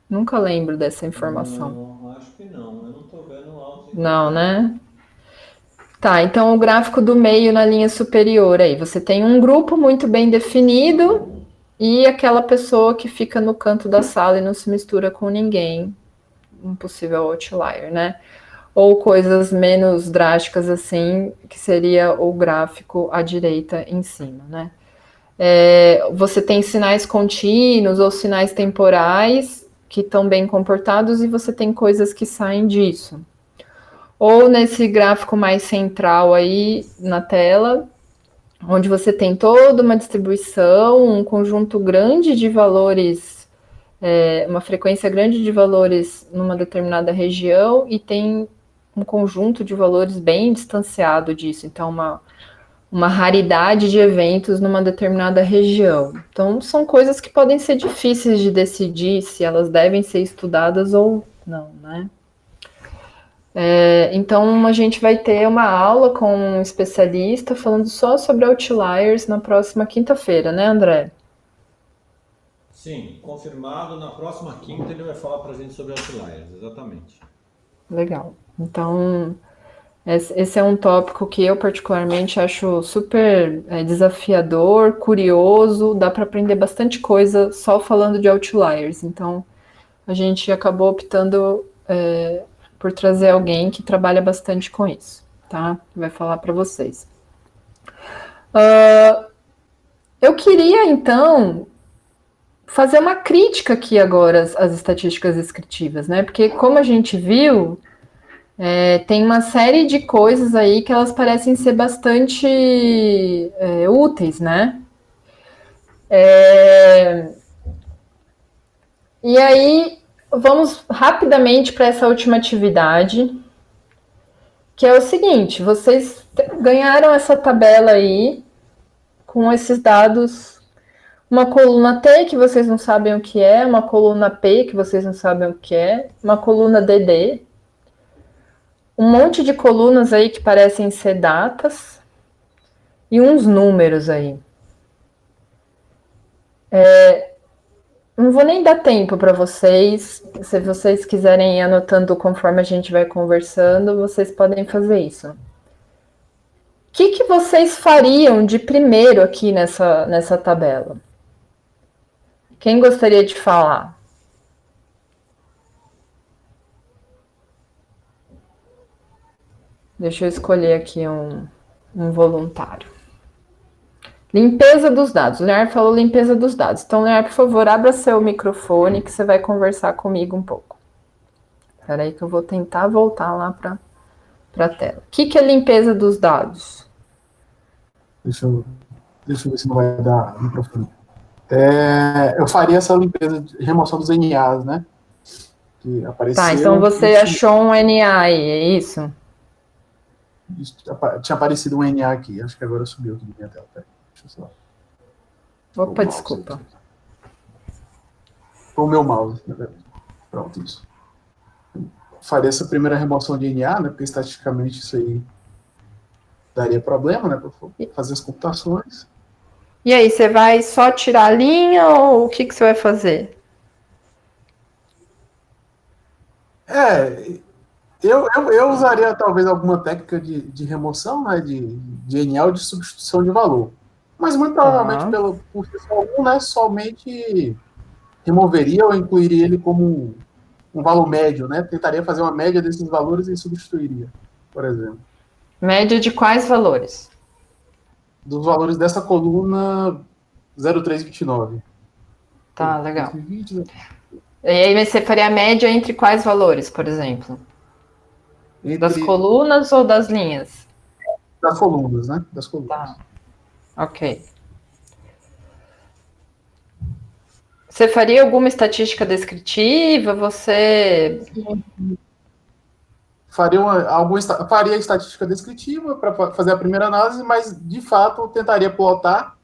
Nunca lembro dessa informação. Não, acho que não. Eu não estou vendo o mouse. Não, né? Tá, então o gráfico do meio na linha superior aí. Você tem um grupo muito bem definido e aquela pessoa que fica no canto da sala e não se mistura com ninguém. Um possível outlier, né? Ou coisas menos drásticas assim, que seria o gráfico à direita em cima, né? Você tem sinais contínuos ou sinais temporais que estão bem comportados e você tem coisas que saem disso. ou nesse gráfico mais central aí na tela, onde você tem toda uma distribuição, um conjunto grande de valores, uma frequência grande de valores numa determinada região e tem um conjunto de valores bem distanciado disso. Então, uma raridade de eventos numa determinada região. Então, são coisas que podem ser difíceis de decidir se elas devem ser estudadas ou não, né? Então, a gente vai ter uma aula com um especialista falando só sobre outliers na próxima quinta-feira, né, André? Sim, confirmado. Na próxima quinta ele vai falar para a gente sobre outliers, exatamente. Legal. Então, esse é um tópico que eu particularmente acho super desafiador, curioso, dá para aprender bastante coisa só falando de outliers. Então, a gente acabou optando por trazer alguém que trabalha bastante com isso, tá? Vai falar para vocês. Eu queria, então, fazer uma crítica aqui agora às estatísticas descritivas, né? Porque, como a gente viu, tem uma série de coisas aí que elas parecem ser bastante úteis, né? E aí, vamos rapidamente para essa última atividade, que é o seguinte: vocês ganharam essa tabela aí, com esses dados, uma coluna T, que vocês não sabem o que é, uma coluna P, que vocês não sabem o que é, uma coluna DD, um monte de colunas aí que parecem ser datas, e uns números aí. Não vou nem dar tempo para vocês. Se vocês quiserem ir anotando conforme a gente vai conversando, vocês podem fazer isso. O que vocês fariam de primeiro aqui nessa tabela? Quem gostaria de falar? Deixa eu escolher aqui um voluntário. Limpeza dos dados. O Leonardo falou limpeza dos dados. Então, Leonardo, por favor, abra seu microfone que você vai conversar comigo um pouco. Espera aí que eu vou tentar voltar lá para a tela. O que é limpeza dos dados? Deixa eu ver se não vai dar microfone. Eu faria essa limpeza de remoção dos NAs, né? Que apareceu. Tá, então você achou um NA aí, é isso? Tinha aparecido um NA aqui. Acho que agora subiu aqui na minha tela. Deixa eu só. Opa, desculpa. Foi o meu mouse, na verdade. Pronto, isso. Faria essa primeira remoção de NA, né? Porque estatisticamente isso aí daria problema, né? Para fazer as computações. E aí, você vai só tirar a linha ou o que você vai fazer? Eu usaria talvez alguma técnica de remoção, né? De NA ou de substituição de valor. Mas muito provavelmente, por ser só um, né? Somente removeria ou incluiria ele como um valor médio, né? Tentaria fazer uma média desses valores e substituiria, por exemplo. Média de quais valores? Dos valores dessa coluna 0329. Tá, legal. E aí você faria a média entre quais valores, por exemplo? Das colunas ou das linhas? Das colunas, né? Das colunas. Tá. Ok. Você faria alguma estatística descritiva? Você... Faria estatística descritiva para fazer a primeira análise, mas, de fato, tentaria plotar,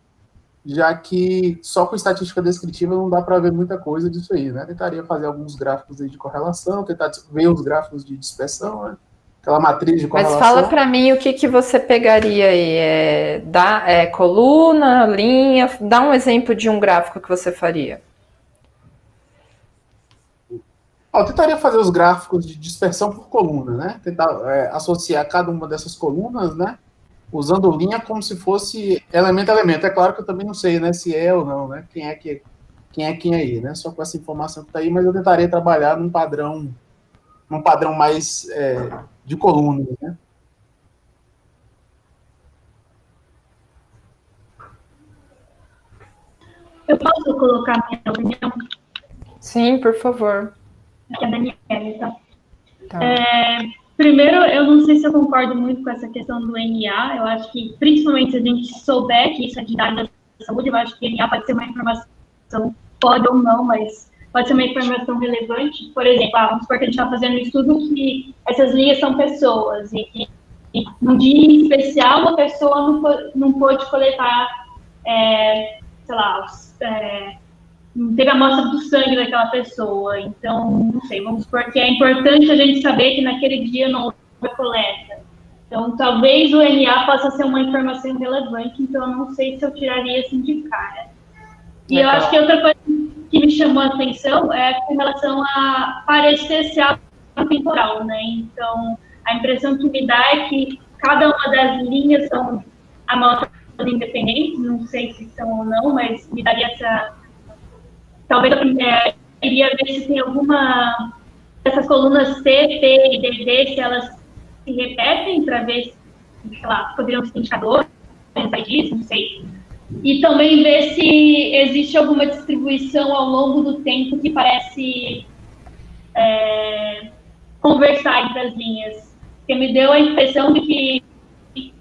já que só com estatística descritiva não dá para ver muita coisa disso aí, né? Tentaria fazer alguns gráficos aí de correlação, tentar ver os gráficos de dispersão, né? Aquela matriz de correlação. Mas fala para mim o que você pegaria aí? Coluna, linha? Dá um exemplo de um gráfico que você faria. Eu tentaria fazer os gráficos de dispersão por coluna, né? Tentar associar cada uma dessas colunas, né? Usando linha como se fosse elemento a elemento. É claro que eu também não sei, né? Se é ou não, né? Quem é quem aí, né? Só com essa informação que está aí, mas eu tentaria trabalhar num padrão mais de colunas, né? Eu posso colocar minha opinião? Sim, por favor. Aqui é a Daniela, tá? Primeiro, eu não sei se eu concordo muito com essa questão do NA. Eu acho que, principalmente se a gente souber que isso é de dados da saúde, eu acho que NA pode ser uma informação, pode ou não, mas pode ser uma informação relevante. Por exemplo, vamos supor que a gente está fazendo um estudo que essas linhas são pessoas, e num dia especial uma pessoa não pôde coletar, sei lá, não teve a amostra do sangue daquela pessoa. Então, não sei, vamos supor que é importante a gente saber que naquele dia não houve coleta. Então, talvez o NA possa ser uma informação relevante, então eu não sei se eu tiraria assim de cara. E eu acho que outra coisa que me chamou a atenção é com relação a parecer ser algo temporal, né? Então, a impressão que me dá é que cada uma das linhas são amostras independentes, não sei se são ou não, mas me daria essa... Talvez eu iria ver se tem alguma dessas colunas C, T e DD, se elas se repetem, para ver se, sei lá, poderiam ser indicadores disso, não sei. E também ver se existe alguma distribuição ao longo do tempo que parece conversar entre as linhas. Porque me deu a impressão de que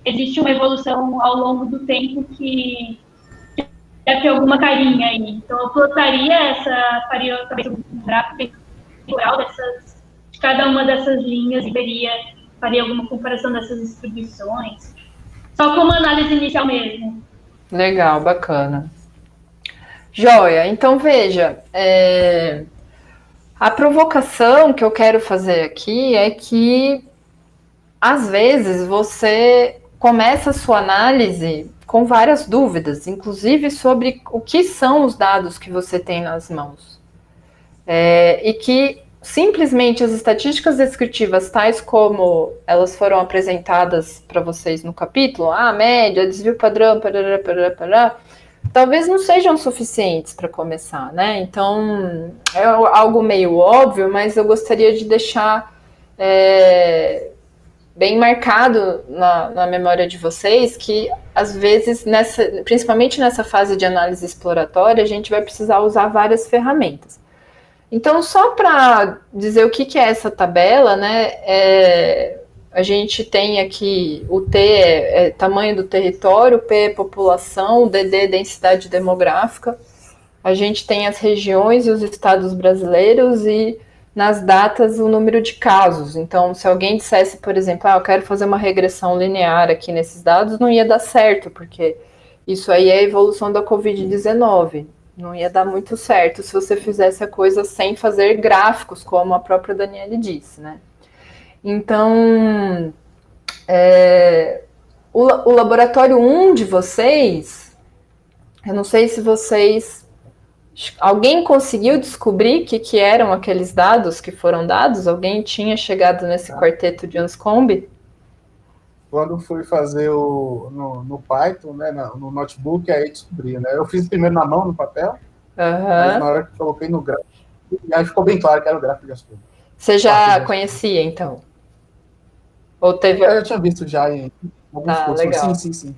existe uma evolução ao longo do tempo que deve ter alguma carinha aí. Então, eu plotaria faria talvez um gráfico temporal de cada uma dessas linhas e faria alguma comparação dessas distribuições. Só como análise inicial mesmo. Legal, bacana. Joia, então veja, a provocação que eu quero fazer aqui é que, às vezes, você começa a sua análise com várias dúvidas, inclusive sobre o que são os dados que você tem nas mãos. E que simplesmente as estatísticas descritivas, tais como elas foram apresentadas para vocês no capítulo, média, desvio padrão, parará, parará, parará, talvez não sejam suficientes para começar, né? Então, é algo meio óbvio, mas eu gostaria de deixar bem marcado na memória de vocês que, às vezes, principalmente nessa fase de análise exploratória, a gente vai precisar usar várias ferramentas. Então, só para dizer o que é essa tabela, né, a gente tem aqui o T é tamanho do território, o P é população, o DD é densidade demográfica, a gente tem as regiões e os estados brasileiros e nas datas o número de casos. Então, se alguém dissesse, por exemplo, eu quero fazer uma regressão linear aqui nesses dados, não ia dar certo, porque isso aí é a evolução da Covid-19. Não ia dar muito certo se você fizesse a coisa sem fazer gráficos, como a própria Daniele disse, né? Então, o laboratório 1 de vocês, eu não sei se vocês... Alguém conseguiu descobrir o que eram aqueles dados que foram dados? Alguém tinha chegado nesse quarteto de Anscombe? Quando fui fazer no Python, né, no notebook, aí descobri, né? Eu fiz primeiro na mão, no papel, mas na hora que coloquei no gráfico, aí ficou bem claro que era o gráfico de Anscombe. Você já conhecia, então? Ou teve... Eu tinha visto já em alguns cursos. Legal. Sim.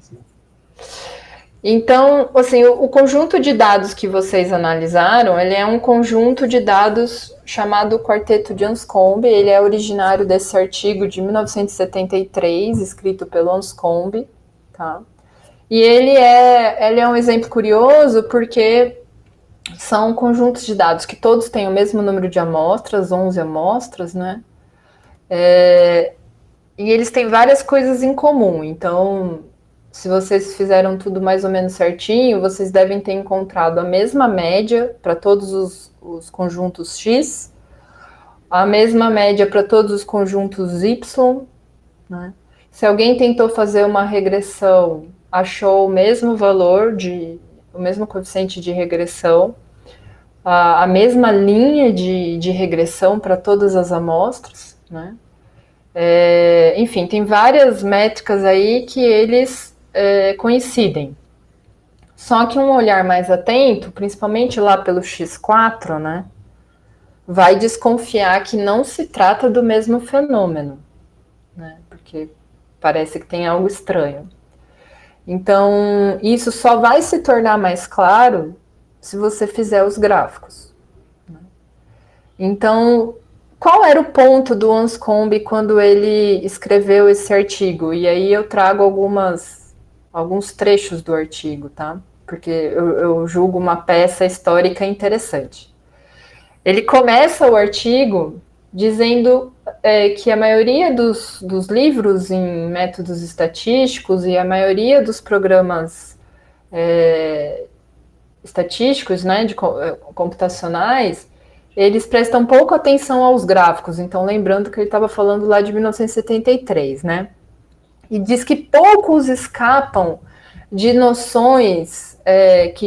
Então, assim, o conjunto de dados que vocês analisaram, ele é um conjunto de dados chamado Quarteto de Anscombe. Ele é originário desse artigo de 1973, escrito pelo Anscombe, tá? E ele é um exemplo curioso porque são conjuntos de dados que todos têm o mesmo número de amostras, 11 amostras, né? E eles têm várias coisas em comum. Então, se vocês fizeram tudo mais ou menos certinho, vocês devem ter encontrado a mesma média para todos os conjuntos X, a mesma média para todos os conjuntos Y, né? Se alguém tentou fazer uma regressão, achou o mesmo valor, o mesmo coeficiente de regressão, a mesma linha de regressão para todas as amostras, né? Enfim, tem várias métricas aí que eles coincidem. Só que um olhar mais atento, principalmente lá pelo X4, né, vai desconfiar que não se trata do mesmo fenômeno, né, porque parece que tem algo estranho. Então, isso só vai se tornar mais claro se você fizer os gráficos, né? Então, qual era o ponto do Anscombe quando ele escreveu esse artigo? E aí eu trago alguns trechos do artigo, tá? Porque eu julgo uma peça histórica interessante. Ele começa o artigo dizendo que a maioria dos livros em métodos estatísticos e a maioria dos programas estatísticos, né, computacionais, eles prestam pouco atenção aos gráficos. Então, lembrando que ele estava falando lá de 1973, né? E diz que poucos escapam de noções que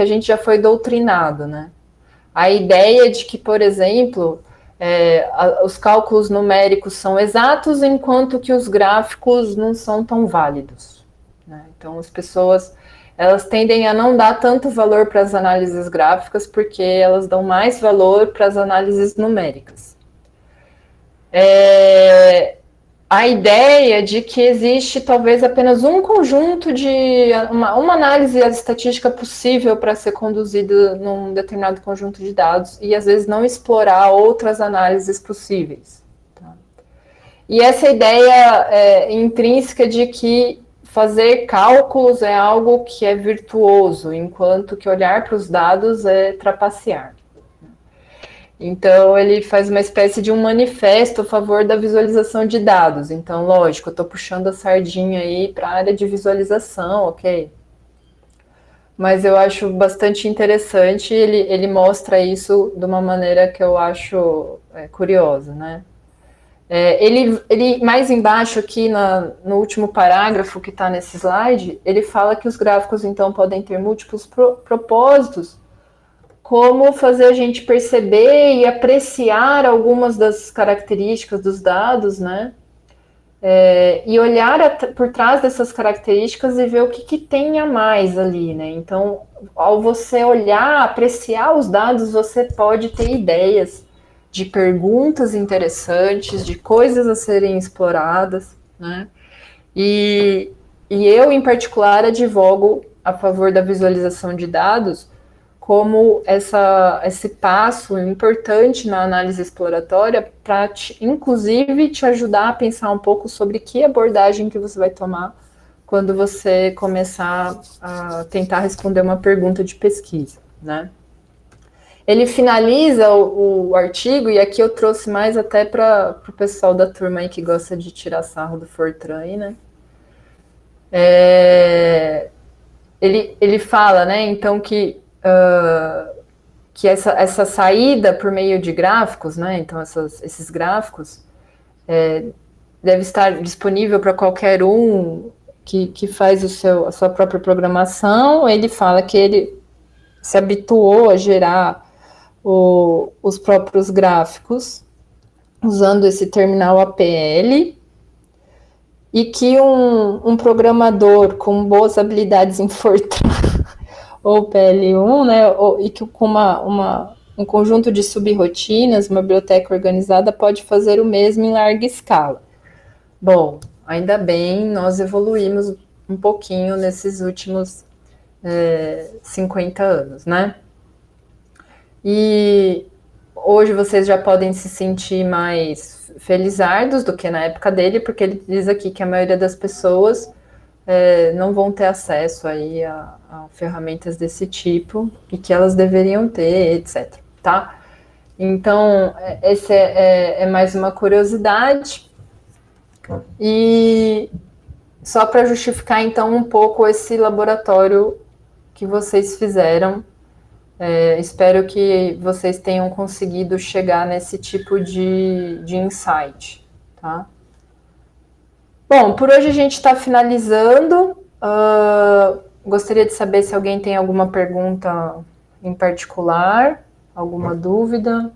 a gente já foi doutrinado, né? A ideia de que, por exemplo, os cálculos numéricos são exatos, enquanto que os gráficos não são tão válidos, né? Então, as pessoas elas tendem a não dar tanto valor para as análises gráficas, porque elas dão mais valor para as análises numéricas. A ideia de que existe talvez apenas um conjunto de uma análise estatística possível para ser conduzida num determinado conjunto de dados e às vezes não explorar outras análises possíveis. Tá? E essa ideia intrínseca de que fazer cálculos é algo que é virtuoso, enquanto que olhar para os dados é trapacear. Então, ele faz uma espécie de um manifesto a favor da visualização de dados. Então, lógico, eu estou puxando a sardinha aí para a área de visualização, ok? Mas eu acho bastante interessante, ele mostra isso de uma maneira que eu acho curiosa, né? Ele mais embaixo aqui no último parágrafo que está nesse slide, ele fala que os gráficos, então, podem ter múltiplos propósitos, como fazer a gente perceber e apreciar algumas das características dos dados, né? E olhar por trás dessas características e ver o que tem a mais ali, né? Então, ao você olhar, apreciar os dados, você pode ter ideias de perguntas interessantes, de coisas a serem exploradas, né? E eu, em particular, advogo a favor da visualização de dados como esse passo importante na análise exploratória para, inclusive, te ajudar a pensar um pouco sobre que abordagem que você vai tomar quando você começar a tentar responder uma pergunta de pesquisa, né? Ele finaliza o artigo, e aqui eu trouxe mais até para o pessoal da turma aí que gosta de tirar sarro do Fortran, aí, né? Ele fala, né, então, que essa saída por meio de gráficos, né, então esses gráficos, deve estar disponível para qualquer um que faz a sua própria programação. Ele fala que ele se habituou a gerar os próprios gráficos usando esse terminal APL, e que um programador com boas habilidades em Fortran ou PL1, né, e que com um conjunto de subrotinas, uma biblioteca organizada, pode fazer o mesmo em larga escala. Bom, ainda bem, nós evoluímos um pouquinho nesses últimos 50 anos, né? E hoje vocês já podem se sentir mais felizardos do que na época dele, porque ele diz aqui que a maioria das pessoas não vão ter acesso aí a ferramentas desse tipo, e que elas deveriam ter, etc. Tá? Então, esse é mais uma curiosidade. E só para justificar, então, um pouco esse laboratório que vocês fizeram, espero que vocês tenham conseguido chegar nesse tipo de insight, tá? Bom, por hoje a gente está finalizando. Gostaria de saber se alguém tem alguma pergunta em particular, alguma dúvida.